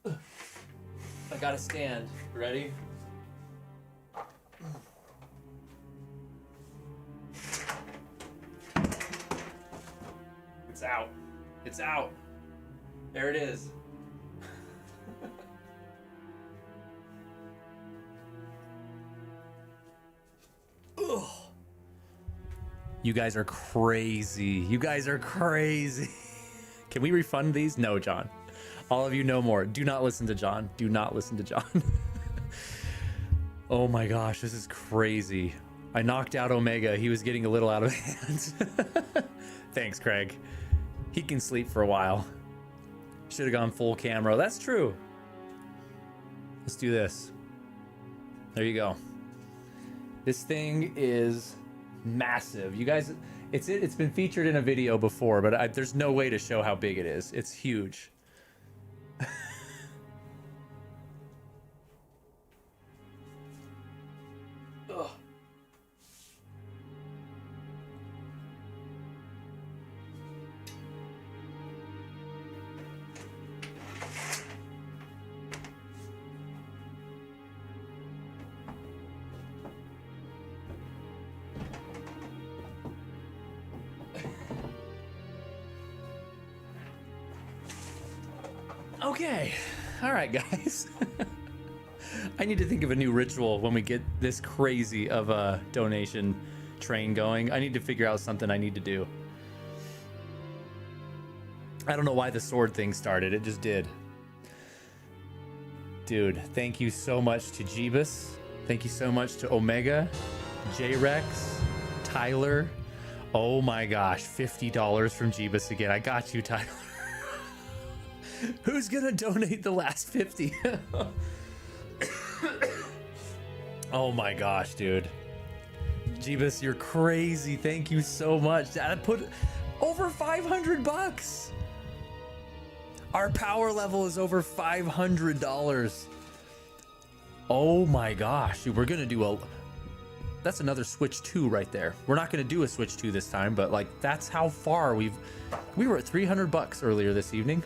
I gotta stand. Ready? It's out. It's out. There it is. Ugh. You guys are crazy. You guys are crazy. Can we refund these? No, John. All of you know more. Do not listen to John. Do not listen to John. Oh my gosh, this is crazy. I knocked out Omega. He was getting a little out of hand. Thanks, Craig. He can sleep for a while. Should have gone full camera. That's true. Let's do this. There you go. This thing is massive. You guys, it's been featured in a video before, but there's no way to show how big it is. It's huge. Ugh. Okay, all right, guys. I need to think of a new ritual when we get this crazy of a donation train going. I need to figure out something I need to do. I don't know why the sword thing started. It just did. Dude, thank you so much to Jeebus. Thank you so much to Omega, J-Rex, Tyler. Oh my gosh, $50 from Jeebus again. I got you, Tyler. Who's gonna donate the last 50? Oh my gosh, dude. Jeebus, you're crazy. Thank you so much. I put over 500 bucks. Our power level is over $500. Oh my gosh, dude, we're gonna do that's another Switch 2 right there. We're not gonna do a Switch 2 this time, but like that's how far we were at 300 bucks earlier this evening.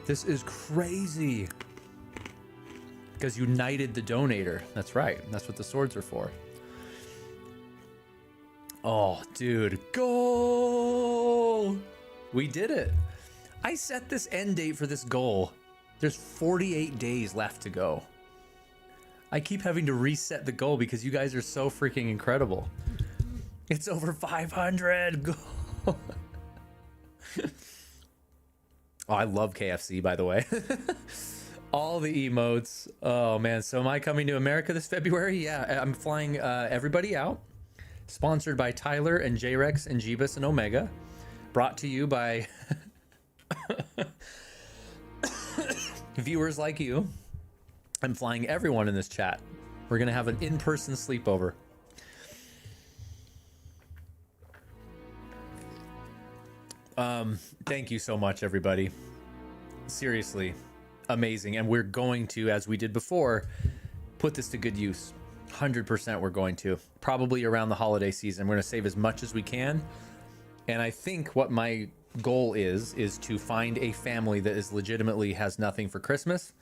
This is crazy. Because you knighted the donator. That's right. That's what the swords are for. Oh, dude. Goal! We did it. I set this end date for this goal. There's 48 days left to go. I keep having to reset the goal because you guys are so freaking incredible. It's over 500. Goal. Oh, I love KFC, by the way. All the emotes. Oh man, so am I coming to America this February? Yeah, I'm flying everybody out. Sponsored by Tyler and J-Rex and Jeebus and Omega. Brought to you by viewers like you. I'm flying everyone in this chat. We're gonna have an in-person sleepover. Thank you so much, everybody. Seriously, amazing. And we're going to, as we did before, put this to good use. 100% we're going to. Probably around the holiday season. We're going to save as much as we can. And I think what my goal is to find a family that is legitimately has nothing for Christmas,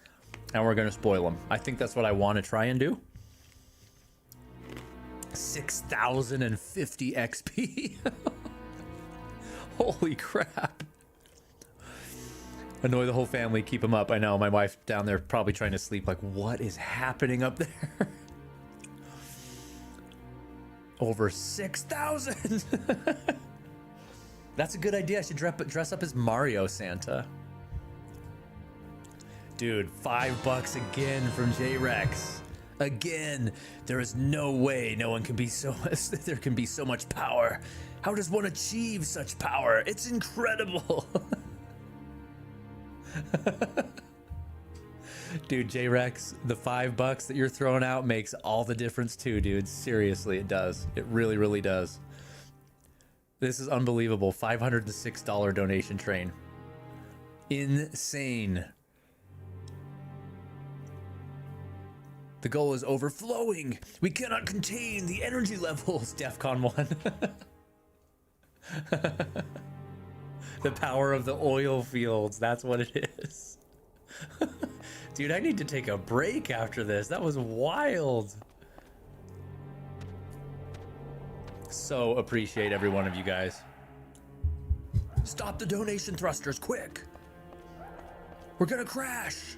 and we're going to spoil them. I think that's what I want to try and do. 6,050 XP. Holy crap. Annoy the whole family, keep them up. I know, my wife down there probably trying to sleep, like, what is happening up there? Over 6,000. That's a good idea. I should dress up as Mario Santa. Dude, $5 again from J-Rex. Again, there is no way no one can be so there can be so much power. How does one achieve such power? It's incredible. Dude, J-Rex, the $5 that you're throwing out makes all the difference too, dude. Seriously, it does. It really, really does. This is unbelievable. $506 donation train. Insane. The goal is overflowing. We cannot contain the energy levels. DEFCON 1. The power of the oil fields. That's what it is. Dude, I need to take a break after this. That was wild. So appreciate every one of you guys. Stop the donation thrusters, quick. We're gonna crash.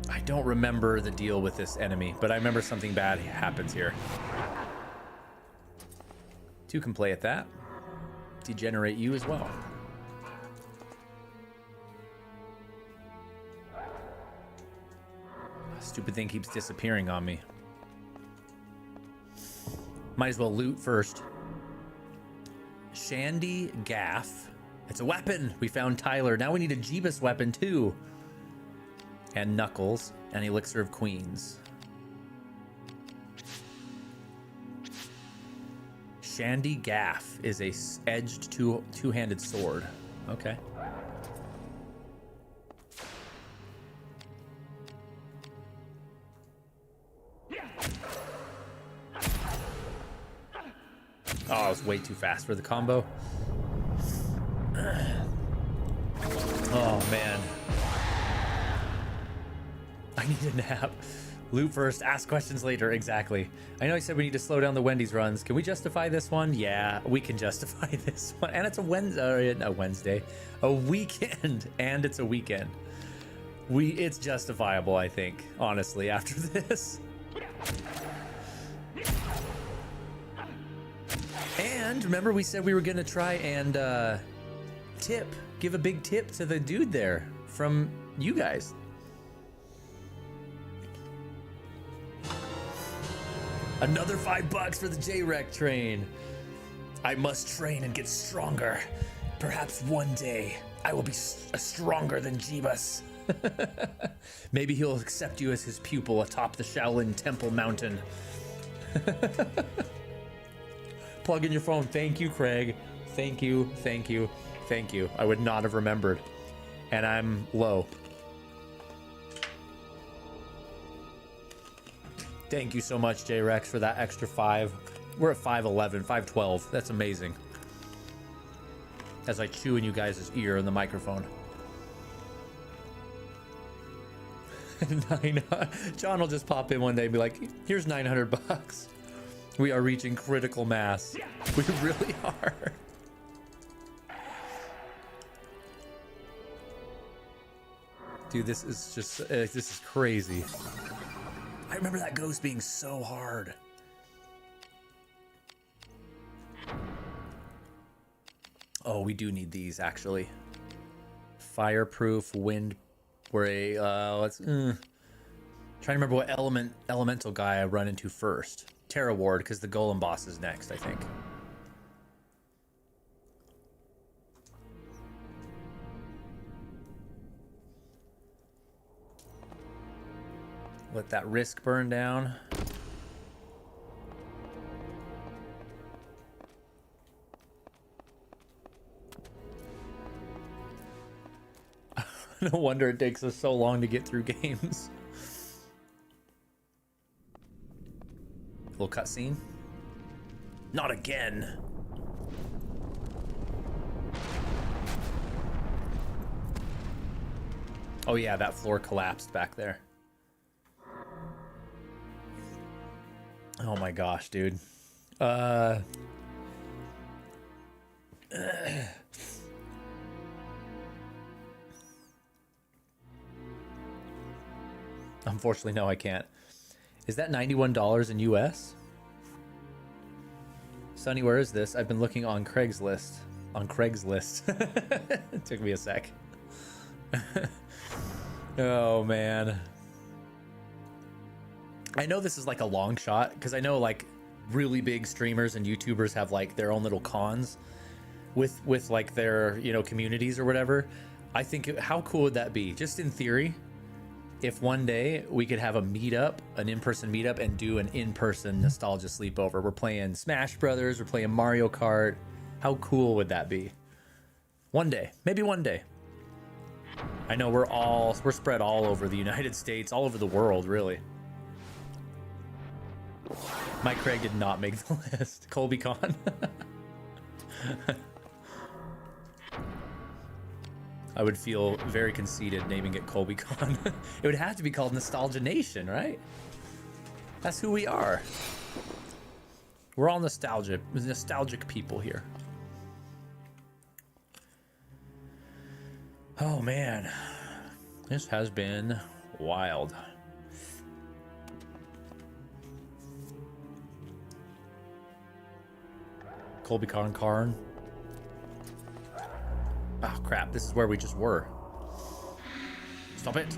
I don't remember the deal with this enemy, but I remember something bad happens here. Two can play at that. Degenerate you as well. Stupid thing keeps disappearing on me. Might as well loot first. Shandy Gaff. It's a weapon. We found Tyler. Now we need a Jeebus weapon too. And Knuckles and Elixir of Queens. Shandy Gaff is a edged two-handed sword. Okay. Oh, I was way too fast for the combo. Oh, man. I need a nap. Loot first, ask questions later. Exactly. I know I said we need to slow down the Wendy's runs. Can we justify this one? Yeah, we can justify this one. And it's a Wednesday. A weekend. And it's a weekend. It's justifiable, I think, honestly, after this. And remember we said we were going to try and give a big tip to the dude there from you guys. Another $5 for the J-Rec train. I must train and get stronger. Perhaps one day I will be stronger than Jeebus. Maybe he'll accept you as his pupil atop the Shaolin Temple Mountain. Plug in your phone. Thank you, Craig. Thank you, thank you, thank you. I would not have remembered. And I'm low. Thank you so much, J-Rex, for that extra 5. We're at 511, 512. That's amazing. As I chew in you guys' ear in the microphone. John will just pop in one day and be like, here's $900. We are reaching critical mass. We really are. Dude, this is just, this is crazy. I remember that ghost being so hard. Oh, we do need these actually. Fireproof, wind spray. Let's trying to remember what elemental guy I run into first. Terra Ward, because the Golem boss is next, I think. Let that risk burn down. No wonder it takes us so long to get through games. Little cutscene. Not again. Oh yeah, that floor collapsed back there. Oh my gosh, dude. Unfortunately, no, I can't. Is that $91 in US? Sonny, where is this? I've been looking on Craigslist. On Craigslist. It took me a sec. Oh, man. I know this is like a long shot, because I know like really big streamers and YouTubers have like their own little cons with like their, you know, communities or whatever. I think, how cool would that be? Just in theory, if one day we could have a meetup, an in-person meetup, and do an in-person nostalgia sleepover. We're playing Smash Brothers, we're playing Mario Kart. How cool would that be? One day, maybe one day. I know we're spread all over the United States, all over the world, really. Mike Craig did not make the list. Colby Con. I would feel very conceited naming it Colby Con. It would have to be called Nostalgia Nation, right? That's who we are. We're all nostalgic people here. Oh man, this has been wild. Colby Karn. Oh crap, this is where we just were. Stop it.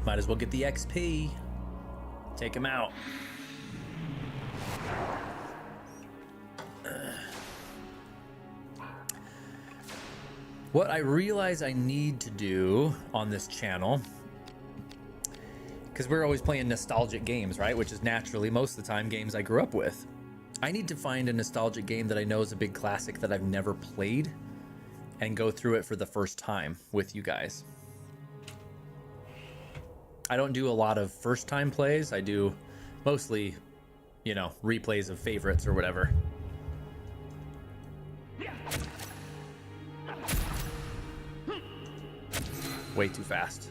Might as well get the XP. Take him out. What I realize I need to do on this channel, because we're always playing nostalgic games, right? Which is naturally, most of the time, games I grew up with. I need to find a nostalgic game that I know is a big classic that I've never played and go through it for the first time with you guys. I don't do a lot of first time plays. I do mostly, you know, replays of favorites or whatever. Way too fast.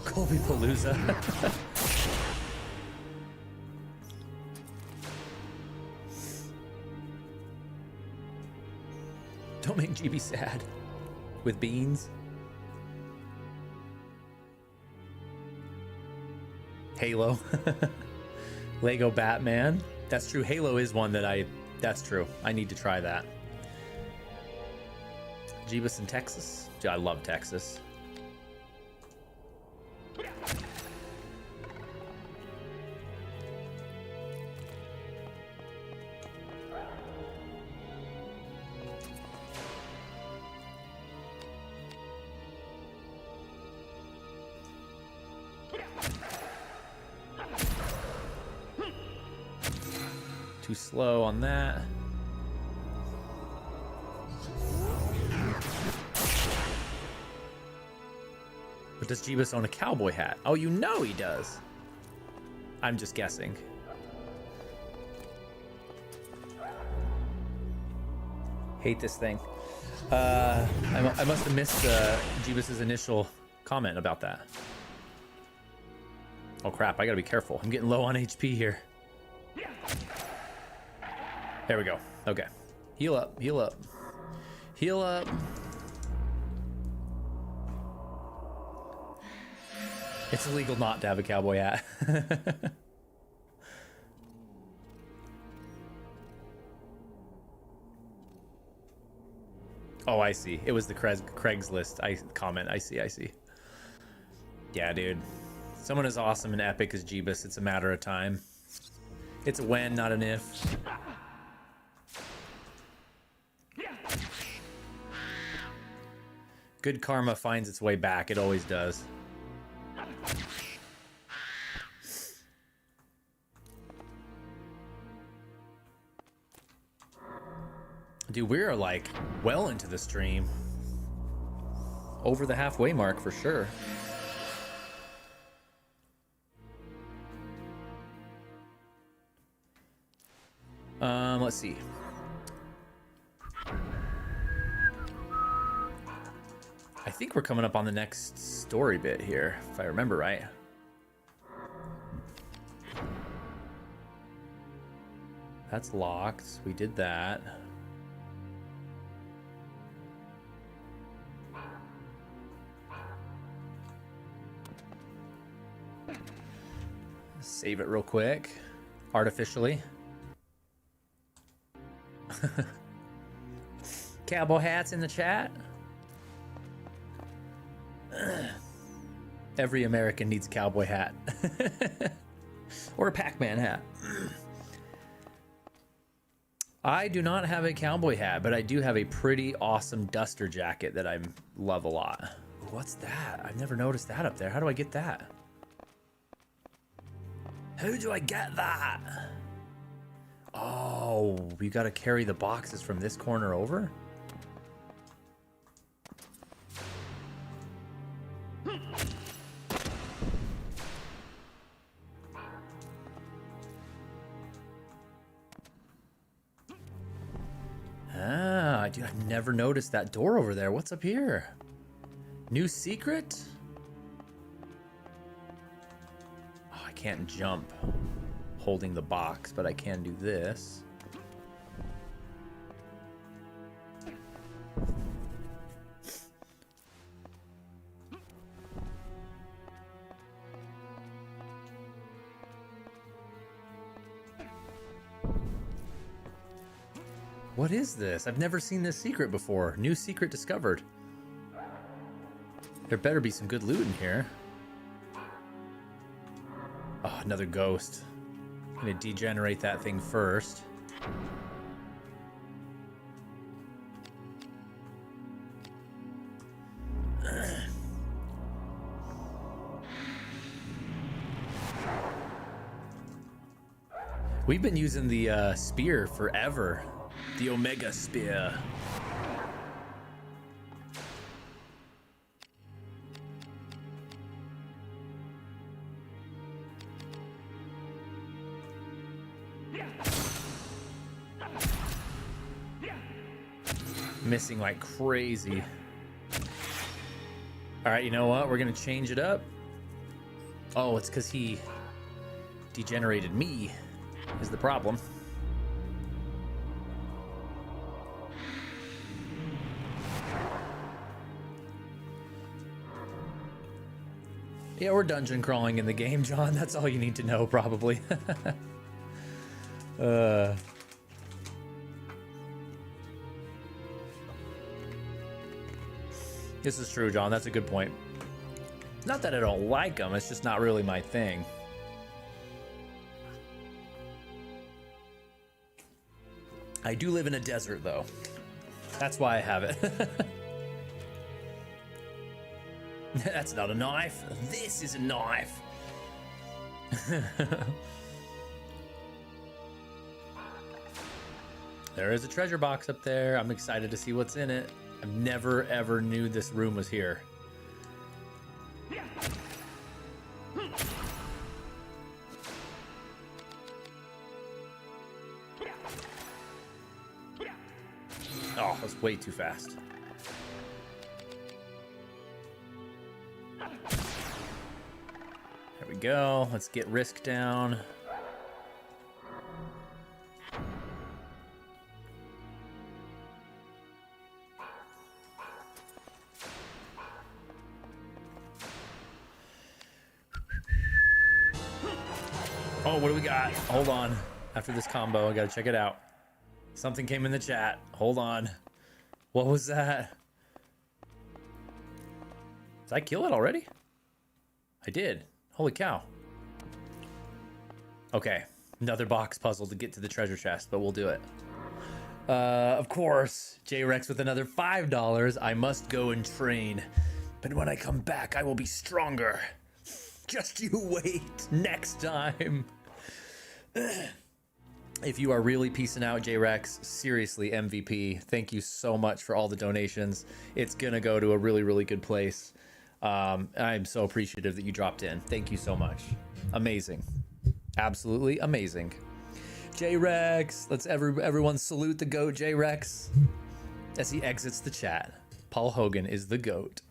Colby Palooza. Don't make GB sad. With beans. Halo. Lego Batman. That's true. Halo is one that that's true. I need to try that. Jeebus in Texas. I love Texas. Too slow on that. But does Jeebus own a cowboy hat? Oh, you know he does. I'm just guessing. Hate this thing. I must have missed Jeebus's initial comment about that. Oh crap, I gotta be careful. I'm getting low on HP here. There we go. Okay. Heal up, heal up. Heal up. It's illegal not to have a cowboy hat. Oh, I see. It was the Craigslist comment. I see. Yeah, dude. Someone as awesome and epic as Jeebus, it's a matter of time. It's a when, not an if. Good karma finds its way back. It always does. Dude, we're like well into the stream. Over the halfway mark for sure. Let's see. I think we're coming up on the next story bit here, if I remember right. That's locked. We did that. Save it real quick. Artificially. Cowboy hats in the chat. Every American needs a cowboy hat. Or a Pac-Man hat. I do not have a cowboy hat, but I do have a pretty awesome duster jacket that I love a lot. What's that? I've never noticed that up there. How do I get that? How do I get that? Oh, we got to carry the boxes from this corner over? Ah, dude, I've never noticed that door over there. What's up here? New secret? Oh, I can't jump holding the box, but I can do this. What is this? I've never seen this secret before. New secret discovered. There better be some good loot in here. Oh, another ghost. I'm gonna degenerate that thing first. We've been using the spear forever. The Omega Spear. Missing like crazy. All right, you know what? We're gonna change it up. Oh, it's because he degenerated me is the problem. Yeah, we're dungeon crawling in the game, John. That's all you need to know, probably. This is true, John. That's a good point. Not that I don't like them. It's just not really my thing. I do live in a desert, though. That's why I have it. That's not a knife. This is a knife. There is a treasure box up there. I'm excited to see what's in it. I never ever knew this room was here. Oh, that's way too fast. There we go. Let's get risk down. Oh, what do we got? Hold on. After this combo, I gotta check it out. Something came in the chat. Hold on. What was that? Did I kill it already? I did. Holy cow. Okay. Another box puzzle to get to the treasure chest, but we'll do it. Of course, J-Rex with another $5. I must go and train. But when I come back, I will be stronger. Just you wait next time. If you are really peacing out, J-Rex, seriously, MVP. Thank you so much for all the donations. It's going to go to a really, really good place. I'm so appreciative that you dropped in. Thank you so much. Amazing. Absolutely amazing. J-Rex, let's everyone salute the GOAT, J-Rex, as he exits the chat. Paul Hogan is the GOAT.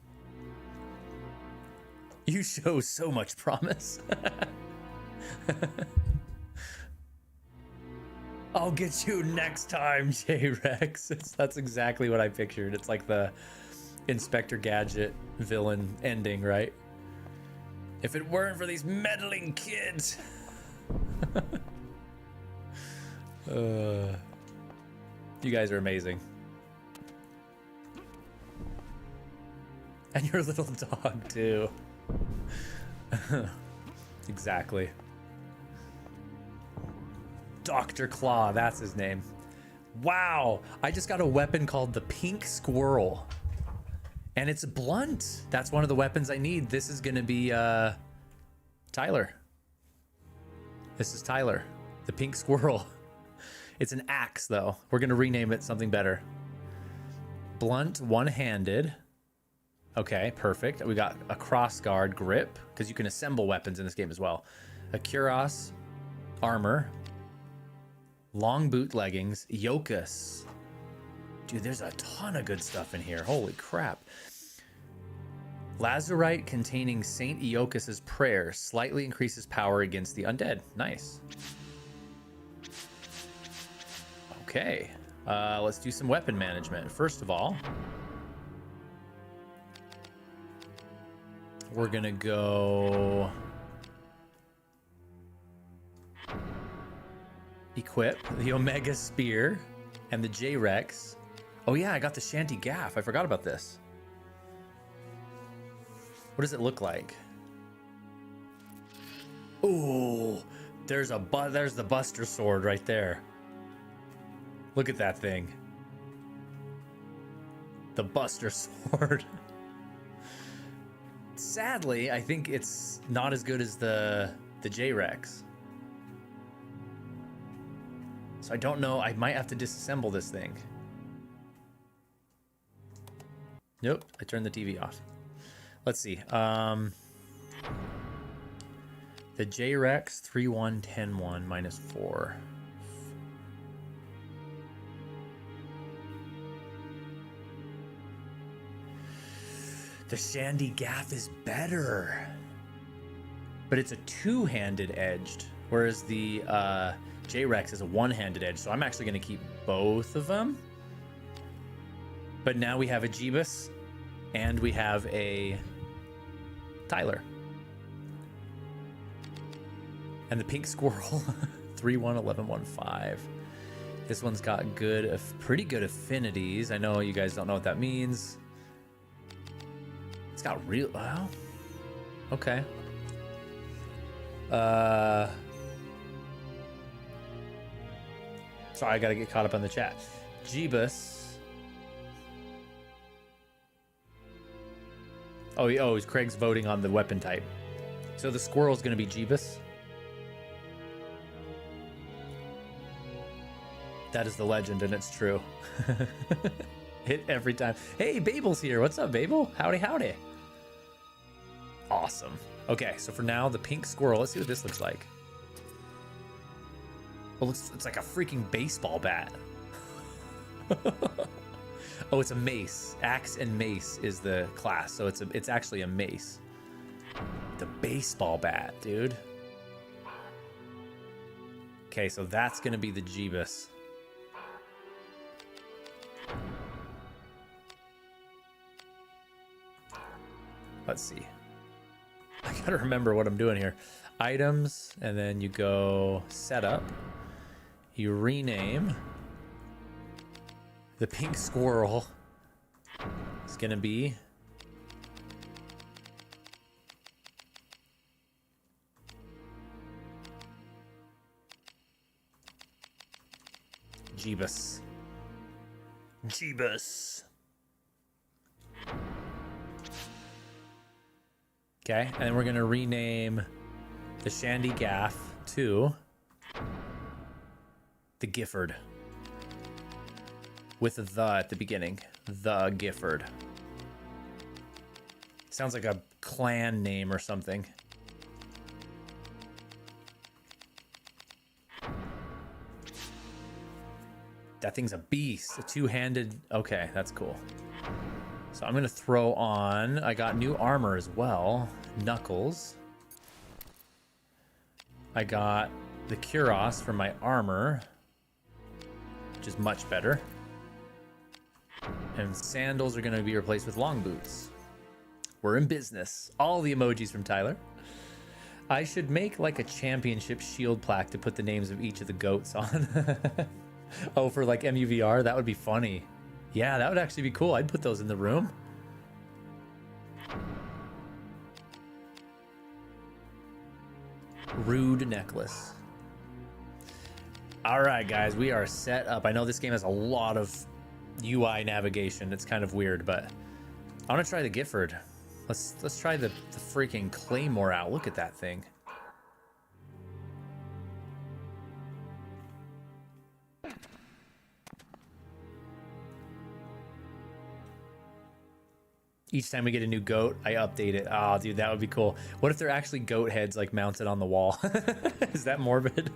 You show so much promise. I'll get you next time, J-Rex. That's exactly what I pictured. It's like the Inspector Gadget villain ending, right? If it weren't for these meddling kids. You guys are amazing. And your little dog too. Exactly. Dr. Claw, that's his name. Wow, I just got a weapon called the Pink Squirrel. And it's blunt. That's one of the weapons I need. This is gonna be Tyler. This is Tyler, the Pink Squirrel. It's an axe though. We're gonna rename it something better. Blunt, one-handed. Okay, perfect. We got a crossguard grip, because you can assemble weapons in this game as well. A cuirass, armor, long boot leggings, Yokus. Dude, there's a ton of good stuff in here. Holy crap. Lazurite containing Saint Iokus's prayer slightly increases power against the undead. Nice. Okay, let's do some weapon management. First of all, we're gonna go equip the Omega Spear and the J-Rex. Oh yeah, I got the Shanty Gaff. I forgot about this. What does it look like? Ooh, there's the Buster Sword right there. Look at that thing. The Buster Sword. Sadly, I think it's not as good as the J-Rex. So I don't know. I might have to disassemble this thing. Nope, I turned the TV off. Let's see. The J-Rex 3-1-10-1 -4. The Shandy Gaff is better, but it's a two-handed edged, whereas the J-Rex is a one-handed edge. So I'm actually going to keep both of them. But now we have a Jeebus and we have a Tyler. And the Pink Squirrel 3-1-11-1-5. This one's got pretty good affinities. I know you guys don't know what that means. It's got real, well, okay. Sorry, I gotta get caught up on the chat. Jeebus. Oh, Craig's voting on the weapon type. So the squirrel's gonna be Jeebus. That is the legend, and it's true. Hit every time. Hey, Babel's here. What's up, Babel? Howdy, howdy. Awesome. Okay, so for now, the Pink Squirrel. Let's see what this looks like. Well, it's like a freaking baseball bat. Oh, it's a mace. Axe and mace is the class, so it's actually a mace. The baseball bat, dude. Okay, so that's gonna be the Jeebus. Let's see. I gotta remember what I'm doing here. items, and then you go setup. You rename the pink squirrel. It's gonna be Jeebus. Jeebus. Okay, and then we're gonna rename the Shandy Gaff to the Gifford. With a "the" at the beginning. The Gifford. Sounds like a clan name or something. That thing's a beast. A two-handed... Okay, that's cool. So I'm going to throw on... I got new armor as well. Knuckles. I got the Kuros for my armor, which is much better. And sandals are going to be replaced with long boots. We're in business. All the emojis from Tyler. I should make like a championship shield plaque to put the names of each of the goats on. Oh, for like MUVR? That would be funny. Yeah, that would actually be cool. I'd put those in the room. Rude necklace. All right, guys, we are set up. I know this game has a lot of UI navigation. It's kind of weird, but I want to try the Gifford. Let's try the freaking Claymore out. Look at that thing. Each time we get a new goat, I update it. Oh, dude, that would be cool. What if they're actually goat heads like mounted on the wall? Is that morbid?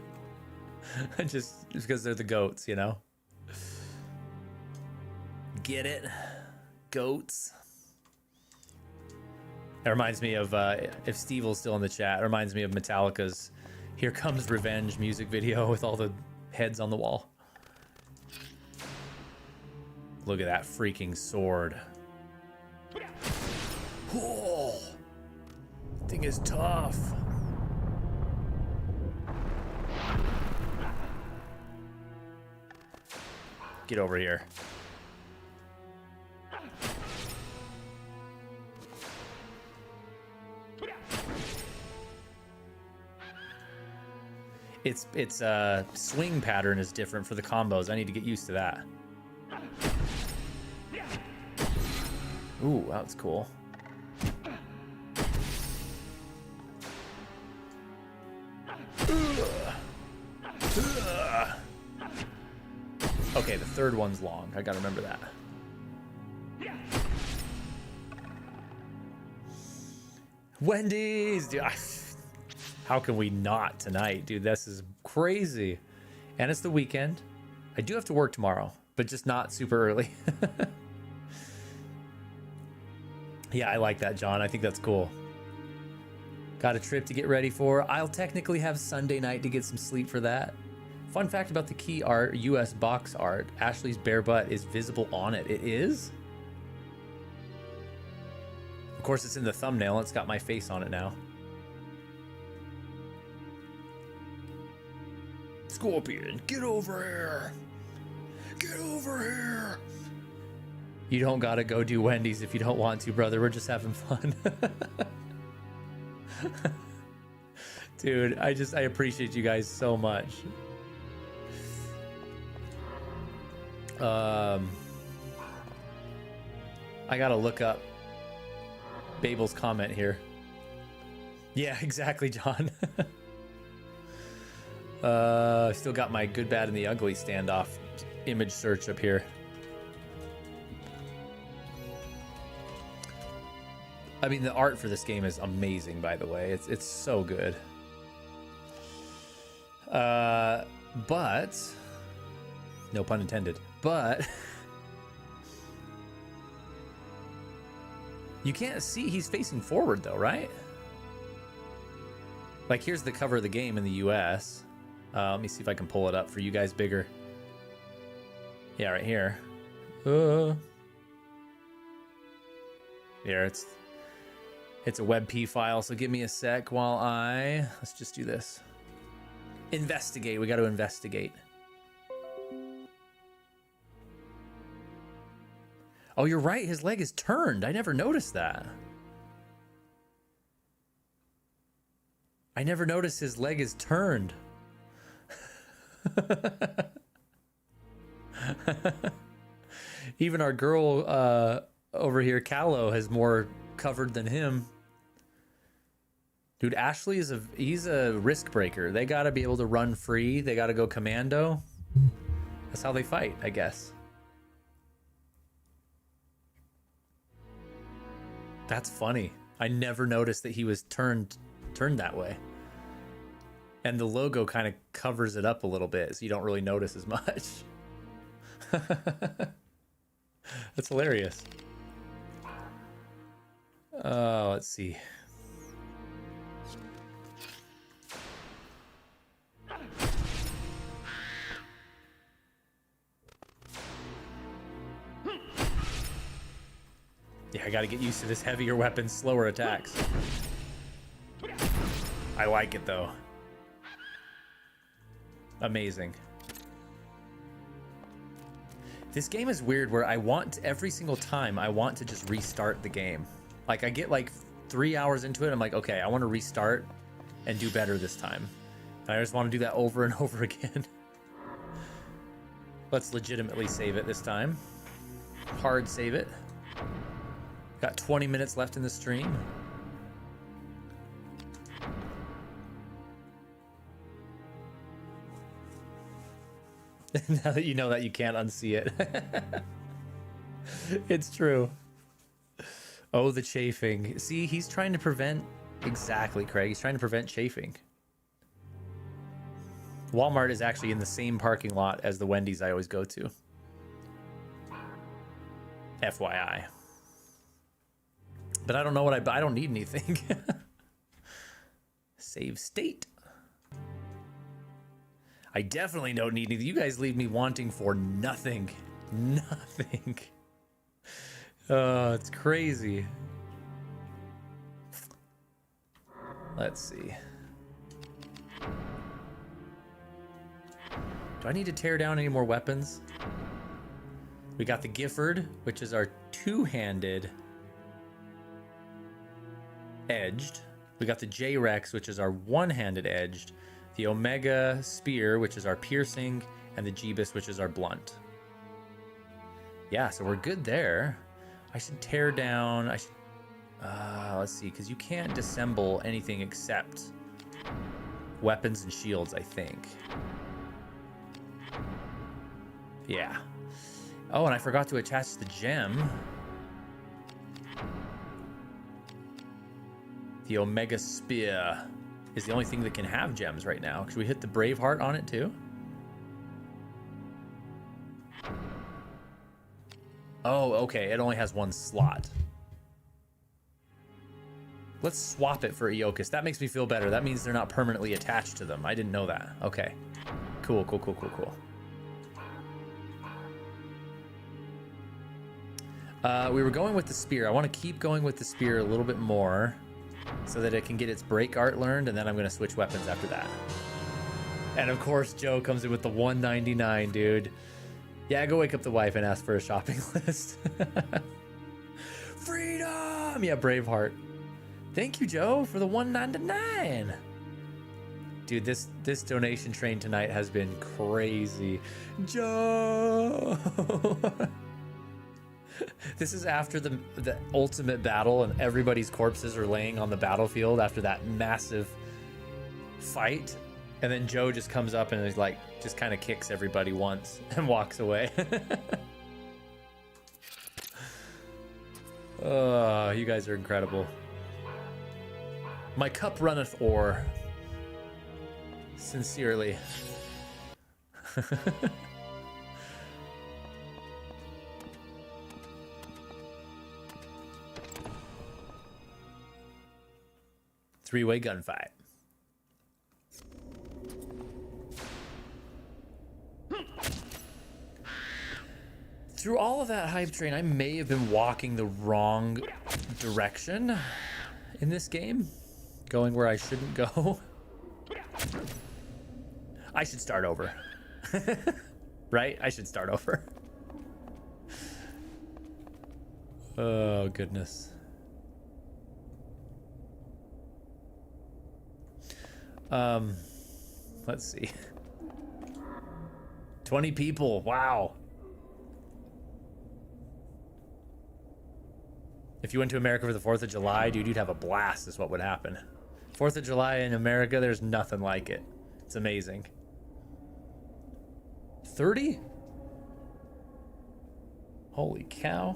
just because they're the goats, you know? Get it? Goats. That reminds me of, if Steve was still in the chat, it reminds me of Metallica's Here Comes Revenge music video with all the heads on the wall. Look at that freaking sword. Oh, thing is tough. Get over here. Its swing pattern is different for the combos. I need to get used to that. Ooh, that was cool. Okay, the third one's long. I gotta remember that. Wendy's! Dude, how can we not tonight? Dude, this is crazy. And it's the weekend. I do have to work tomorrow, but just not super early. Yeah, I like that, John. I think that's cool. Got a trip to get ready for. I'll technically have Sunday night to get some sleep for that. Fun fact about the key art, US box art, Ashley's bare butt is visible on it. It is? Of course, it's in the thumbnail. It's got my face on it now. Scorpion, get over here. Get over here. You don't gotta go do Wendy's if you don't want to, brother. We're just having fun. Dude, I appreciate you guys so much. I gotta look up Babel's comment here. Yeah, exactly, John. Still got my good, bad, and the ugly standoff image search up here. I mean, the art for this game is amazing, by the way. It's so good. But no pun intended. But you can't see he's facing forward though, right? Like, here's the cover of the game in the US. Let me see if I can pull it up for you guys bigger. Yeah, right here. Here, It's a WebP file, so give me a sec while let's just do this. Investigate. We got to investigate. Oh, you're right. His leg is turned. I never noticed that. I never noticed his leg is turned. Even our girl over here, Callow, has more covered than him. Dude, Ashley he's a risk breaker. They gotta be able to run free. They gotta go commando. That's how they fight, I guess. That's funny. I never noticed that he was turned that way. And the logo kind of covers it up a little bit, so you don't really notice as much. That's hilarious. Let's see. Yeah, I gotta get used to this heavier weapon, slower attacks. I like it though. Amazing. This game is weird where every single time I want to just restart the game. Like I get like 3 hours into it, I'm like, okay, I want to restart and do better this time. And I just want to do that over and over again. Let's legitimately save it this time. Hard save it. Got 20 minutes left in the stream. Now that you know that you can't unsee it. It's true. Oh, the chafing. See, he's trying to prevent... Exactly, Craig. He's trying to prevent chafing. Walmart is actually in the same parking lot as the Wendy's I always go to. FYI. But I don't know what I don't need anything. Save state. I definitely don't need anything. You guys leave me wanting for nothing. Nothing. Oh, it's crazy. Let's see. Do I need to tear down any more weapons? We got the Gifford, which is our two-handed edged. We got the J-Rex, which is our one-handed edged. The Omega Spear, which is our piercing, and the Jeebus, which is our blunt. Yeah, so we're good there. I should tear down... let's see, because you can't disassemble anything except weapons and shields, I think. Yeah. Oh, and I forgot to attach the gem. The Omega Spear is the only thing that can have gems right now. Should we hit the Braveheart on it too? Oh, okay. It only has one slot. Let's swap it for Eokus. That makes me feel better. That means they're not permanently attached to them. I didn't know that. Okay. Cool, cool, cool, cool, cool. We were going with the spear. I want to keep going with the spear a little bit more so that it can get its break art learned, and then I'm going to switch weapons after that. And of course, Joe comes in with the $1.99, dude. Yeah, go wake up the wife and ask for a shopping list. Freedom! Yeah, Braveheart. Thank you, Joe, for the $1.99. Dude, this donation train tonight has been crazy. Joe! This is after the ultimate battle and everybody's corpses are laying on the battlefield after that massive fight. And then Joe just comes up and is like, just kind of kicks everybody once and walks away. Oh, you guys are incredible. My cup runneth o'er. Sincerely. Three-way gunfight. Through all of that hype train, I may have been walking the wrong direction in this game. Going where I shouldn't go. I should start over. Right? I should start over. Oh, goodness. Let's see. 20 people. Wow. If you went to America for the 4th of July, dude, you'd have a blast is what would happen. 4th of July in America, there's nothing like it. It's amazing. 30? Holy cow.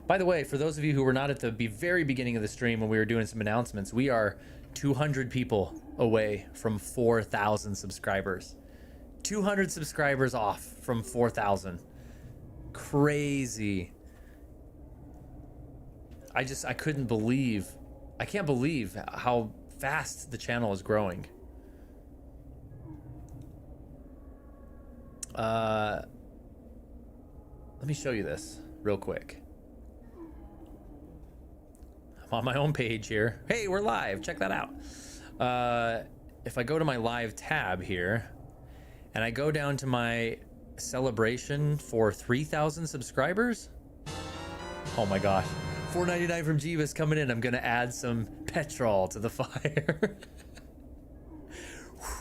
By the way, for those of you who were not at the very beginning of the stream when we were doing some announcements, we are 200 people away from 4,000 subscribers. 200 subscribers off from 4,000. Crazy. I couldn't believe, I can't believe how fast the channel is growing. Let me show you this real quick. I'm on my own page here. Hey, we're live. Check that out. If I go to my live tab here and I go down to my celebration for 3,000 subscribers. Oh my gosh. $4.99 from Jeebus coming in. I'm going to add some petrol to the fire.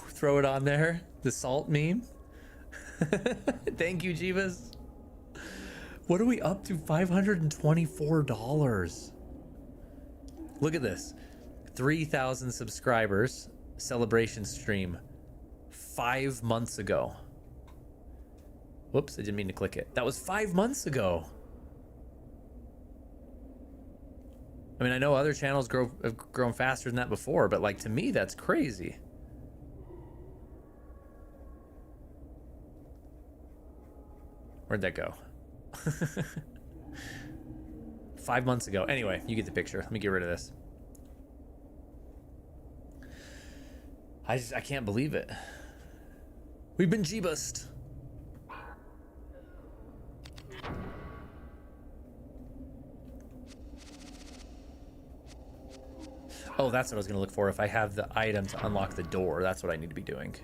Throw it on there. The salt meme. Thank you, Jeebus. What are we up to? $524. Look at this. 3,000 subscribers. Celebration stream. 5 months ago. Whoops, I didn't mean to click it. That was 5 months ago. I mean, I know other channels have grown faster than that before, but like to me, that's crazy. Where'd that go? 5 months ago. Anyway, you get the picture. Let me get rid of this. I can't believe it. We've been Jeebused. Oh, that's what I was going to look for. If I have the item to unlock the door, that's what I need to be doing.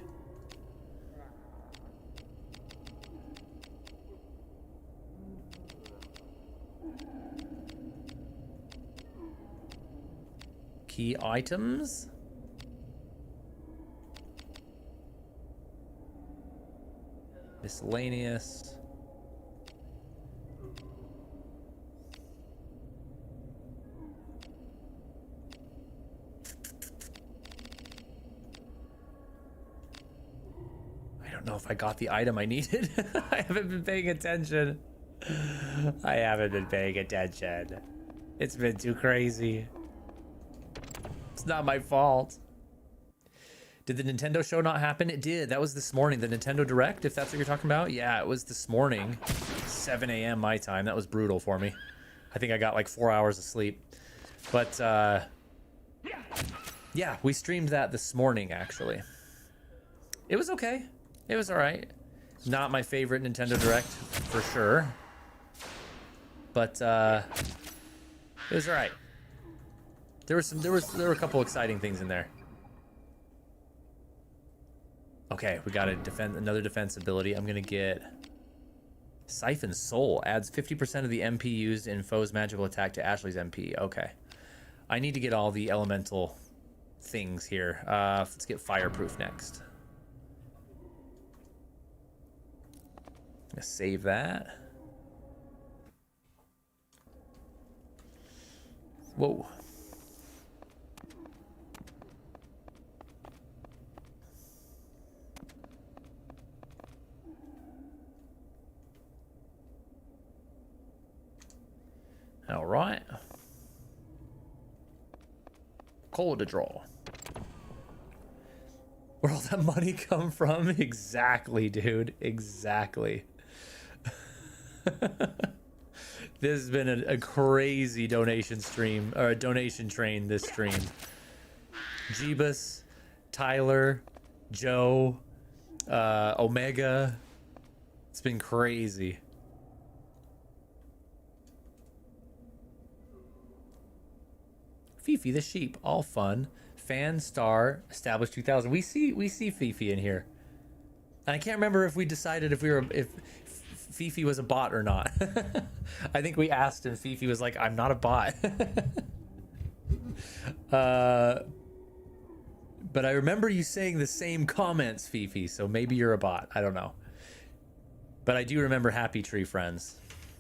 Key items. Miscellaneous. I don't know if I got the item I needed. I haven't been paying attention. I haven't been paying attention. It's been too crazy. It's not my fault. Did the Nintendo show not happen? It did. That was this morning. The Nintendo Direct, if that's what you're talking about. Yeah, it was this morning. 7 a.m. my time. That was brutal for me. I think I got like 4 hours of sleep. But, yeah, we streamed that this morning, actually. It was okay. It was all right. Not my favorite Nintendo Direct, for sure. But, it was all right. There were a couple exciting things in there. Okay, we got another defense ability. I'm gonna get Siphon Soul. Adds 50% of the MP used in foe's magical attack to Ashley's MP. Okay. I need to get all the elemental things here. Let's get Fireproof next. I'm gonna save that. Whoa. All right. Call to draw. Where all that money come from? Exactly, dude. Exactly. This has been a crazy donation stream, or a donation train this stream. Jeebus, Tyler, Joe, Omega. It's been crazy. Fifi the sheep, all fun. Fan star established 2000. We see Fifi in here. And I can't remember if we decided if Fifi was a bot or not. I think we asked and Fifi was like, I'm not a bot. But I remember you saying the same comments, Fifi, so maybe you're a bot. I don't know. But I do remember Happy Tree Friends,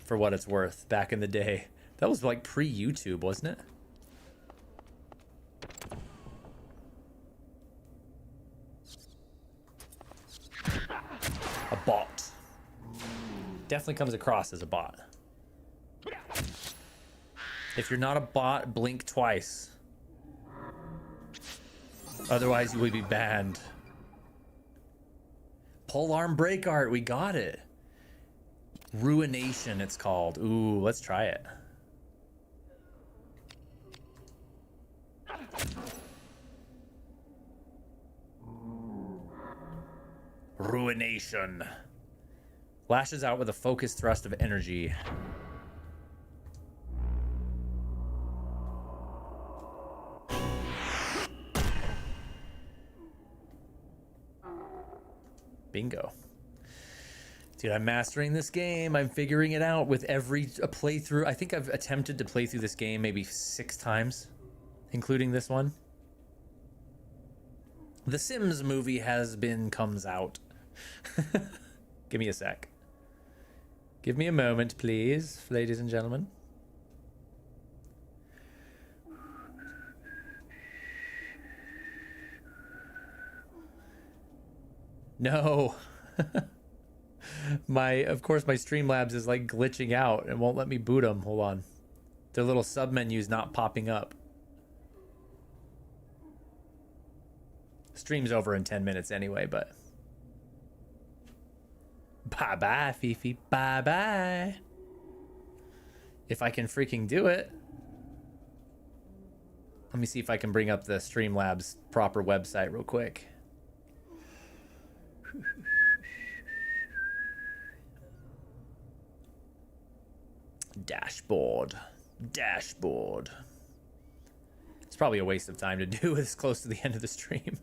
for what it's worth, back in the day. That was like pre-YouTube, wasn't it? A bot. Definitely comes across as a bot. If you're not a bot, blink twice. Otherwise, you will be banned. Polearm break art, we got it. Ruination, it's called. Ooh, let's try it. Ruination. Lashes out with a focused thrust of energy. Bingo. Dude, I'm mastering this game. I'm figuring it out with every playthrough. I think I've attempted to play through this game maybe 6 times, including this one. The Sims movie comes out. Give me a sec. Give me a moment, please, ladies and gentlemen. No. Of course, my Streamlabs is like glitching out and won't let me boot them. Hold on. Their little sub menu's not popping up. Stream's over in 10 minutes anyway, but... Bye-bye, Fifi. Bye-bye. If I can freaking do it. Let me see if I can bring up the Streamlabs proper website real quick. Dashboard. It's probably a waste of time to do this close to the end of the stream.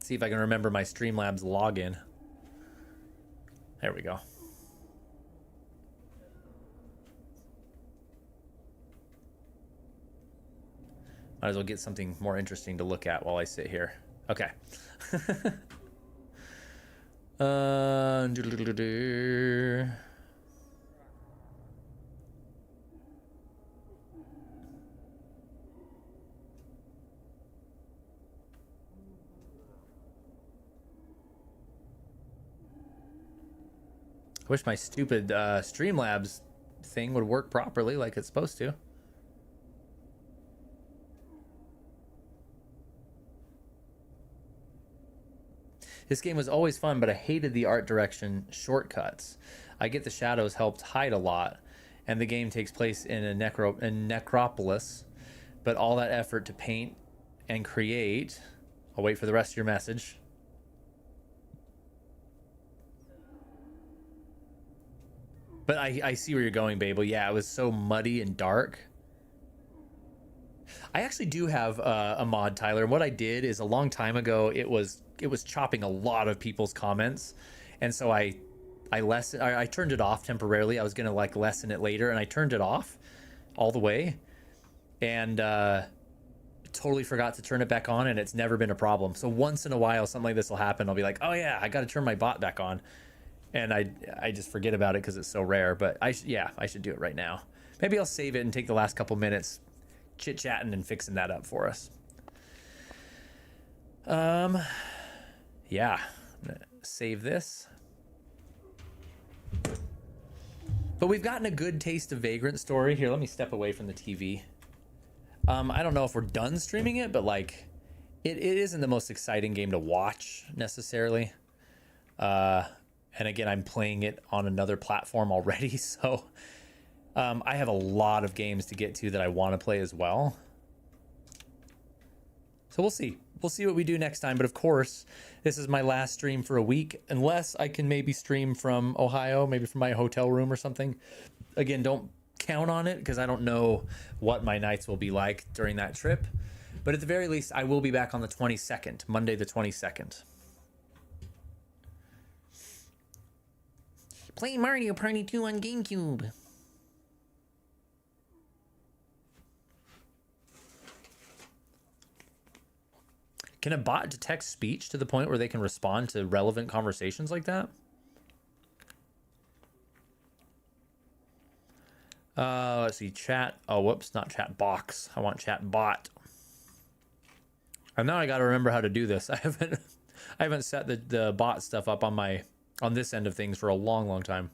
See if I can remember my Streamlabs login. There we go. Might as well get something more interesting to look at while I sit here. Okay. I wish my stupid Streamlabs thing would work properly like it's supposed to. This game was always fun, but I hated the art direction shortcuts. I get the shadows helped hide a lot, and the game takes place in a necropolis, but all that effort to paint and create... I'll wait for the rest of your message. But I see where you're going, Babel. Yeah, it was so muddy and dark. I actually do have a mod, Tyler, and what I did is a long time ago, it was chopping a lot of people's comments, and so I turned it off temporarily. I was gonna like lessen it later, and I turned it off all the way, and totally forgot to turn it back on, and it's never been a problem. So once in a while something like this will happen. I'll be like, oh yeah, I got to turn my bot back on, and I just forget about it because it's so rare. But I should do it right now. Maybe I'll save it and take the last couple minutes chit-chatting and fixing that up for us. Yeah, I'm gonna save this. But we've gotten a good taste of Vagrant Story. Here, let me step away from the TV. I don't know if we're done streaming it, but like, it isn't the most exciting game to watch necessarily. And again, I'm playing it on another platform already, so I have a lot of games to get to that I want to play as well. So we'll see. We'll see what we do next time. But of course, this is my last stream for a week, unless I can maybe stream from Ohio, maybe from my hotel room or something. Again, don't count on it because I don't know what my nights will be like during that trip. But at the very least, I will be back on the 22nd, Monday the 22nd. Playing Mario Party 2 on GameCube. Can a bot detect speech to the point where they can respond to relevant conversations like that? Let's see, chat. Oh, whoops, not chat box. I want chat bot. And now I got to remember how to do this. I haven't set the bot stuff up on this end of things for a long time.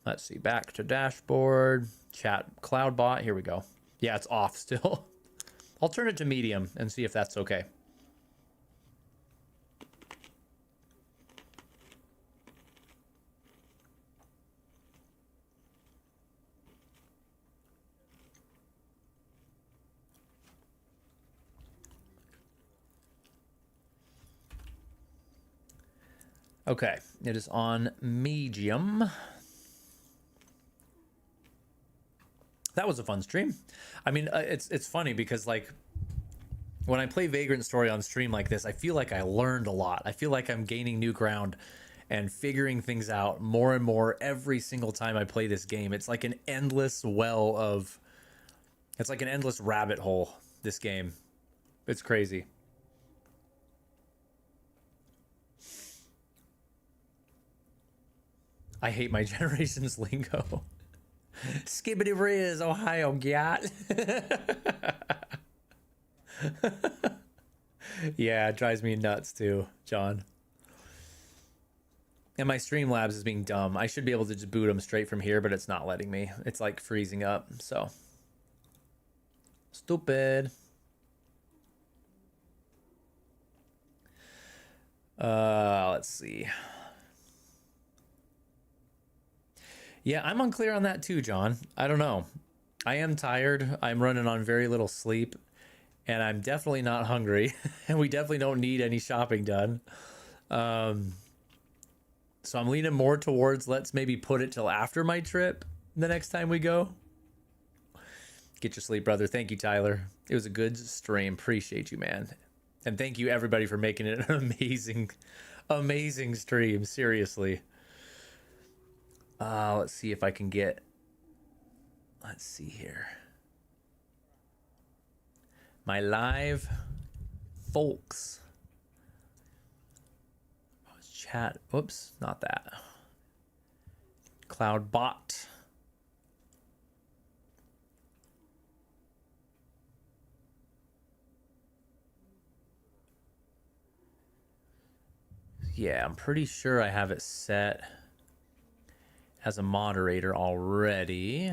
Let's see, back to dashboard, chat cloud bot. Here we go. Yeah, it's off still. I'll turn it to medium and see if that's okay. Okay, it is on medium. That was a fun stream. I mean, it's funny because like when I play Vagrant Story on stream like this, I feel like I learned a lot. I feel like I'm gaining new ground and figuring things out more and more every single time I play this game. It's like an endless well of, it's like an endless rabbit hole, this game. It's crazy. I hate my generation's lingo. Skibbity Riz, Ohio, gat. Yeah, it drives me nuts too, John. And my Streamlabs is being dumb. I should be able to just boot them straight from here, but it's not letting me. It's like freezing up, so. Stupid. Let's see. Yeah, I'm unclear on that too, John. I don't know. I am tired. I'm running on very little sleep, and I'm definitely not hungry, and we definitely don't need any shopping done. So I'm leaning more towards let's maybe put it till after my trip the next time we go. Get your sleep, brother. Thank you, Tyler. It was a good stream. Appreciate you, man. And thank you, everybody, for making it an amazing stream. Seriously. Let's see if I can get, let's see here. My live folks. Oh, it's chat. Whoops, not that. Cloud bot. Yeah, I'm pretty sure I have it set as a moderator already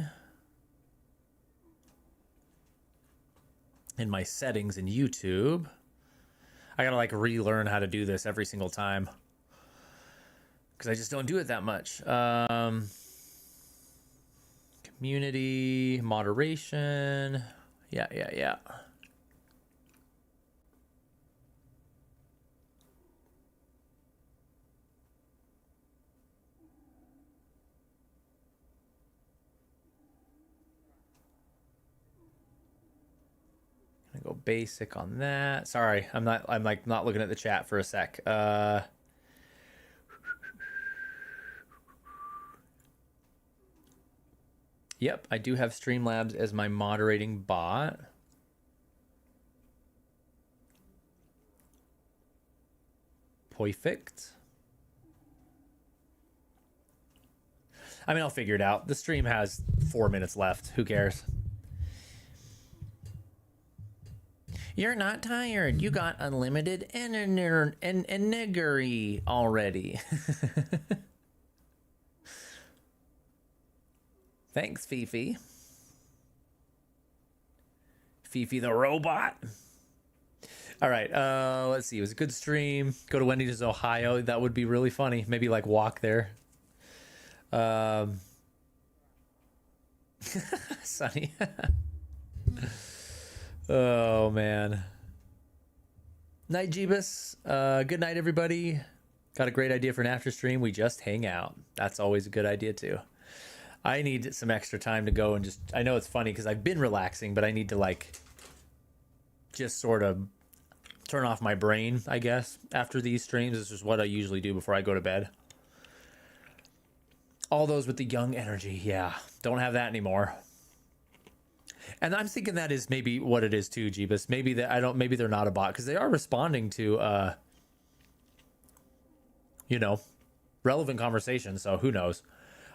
in my settings in YouTube. I gotta like relearn how to do this every single time because I just don't do it that much. Community moderation. Yeah. Go basic on that. Sorry, I'm like not looking at the chat for a sec. Yep, I do have Streamlabs as my moderating bot. Perfect. I mean, I'll figure it out. The stream has 4 minutes left. Who cares? You're not tired. You got unlimited energy already. Thanks, Fifi. Fifi the robot. All right, let's see. It was a good stream. Go to Wendy's, Ohio. That would be really funny. Maybe like walk there. Sunny. Oh man. Night, Jeebus. Good night, everybody. Got a great idea for an after stream. We just hang out. That's always a good idea too. I need some extra time to go and just, I know it's funny because I've been relaxing, but I need to like just sort of turn off my brain, I guess, after these streams. This is what I usually do before I go to bed. All those with the young energy. Yeah. Don't have that anymore. And I'm thinking that is maybe what it is too, Jeebus. Maybe that maybe they're not a bot because they are responding to, you know, relevant conversations. So who knows?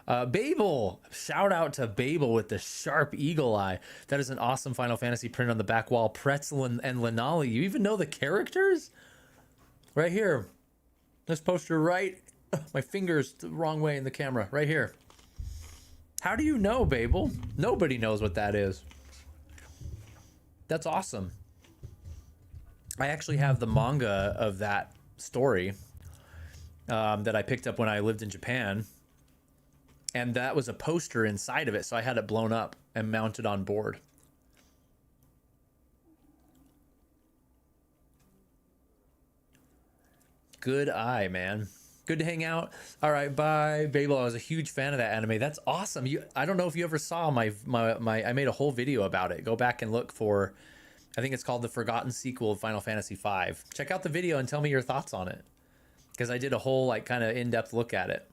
Babel, shout out to Babel with the sharp eagle eye. That is an awesome Final Fantasy print on the back wall. Pretzel and Lenali. You even know the characters? Right here. This poster right. My finger's the wrong way in the camera. Right here. How do you know, Babel? Nobody knows what that is. That's awesome. I actually have the manga of that story that I picked up when I lived in Japan. And that was a poster inside of it, so I had it blown up and mounted on board. Good eye, man. Good to hang out. All right, bye, Babel. I was a huge fan of that anime. That's awesome. I don't know if you ever saw my I made a whole video about it. Go back and look for, I think it's called The Forgotten Sequel of Final Fantasy V. Check out the video and tell me your thoughts on it. Because I did a whole like kind of in-depth look at it.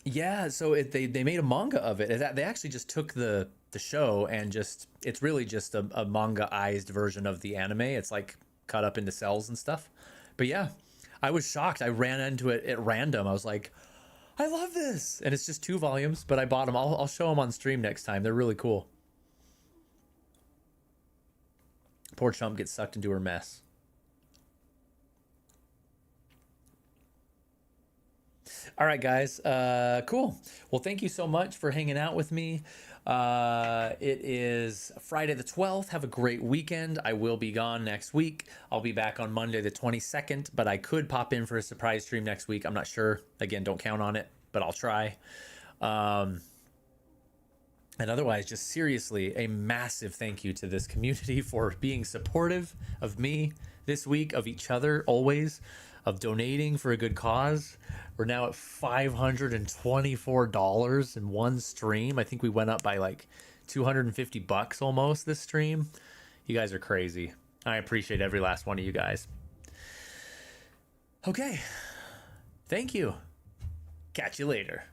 Yeah, so they made a manga of it. They actually just took the show and just, it's really just a manga-ized version of the anime. It's like cut up into cells and stuff. But yeah, I was shocked. I ran into it at random. I was like, I love this. And it's just 2 volumes, but I bought them. I'll show them on stream next time. They're really cool. Poor Chump gets sucked into her mess. All right, guys. Cool. Well, thank you so much for hanging out with me. It is Friday the 12th. Have a great weekend. I will be gone next week. I'll be back on Monday the 22nd, but I could pop in for a surprise stream next week. I'm not sure. Again, don't count on it, but I'll try. And otherwise, just seriously, a massive thank you to this community for being supportive of me this week, of each other, always, of donating for a good cause. We're now at $524 in one stream. I think we went up by like $250 almost this stream. You guys are crazy. I appreciate every last one of you guys. Okay. Thank you. Catch you later.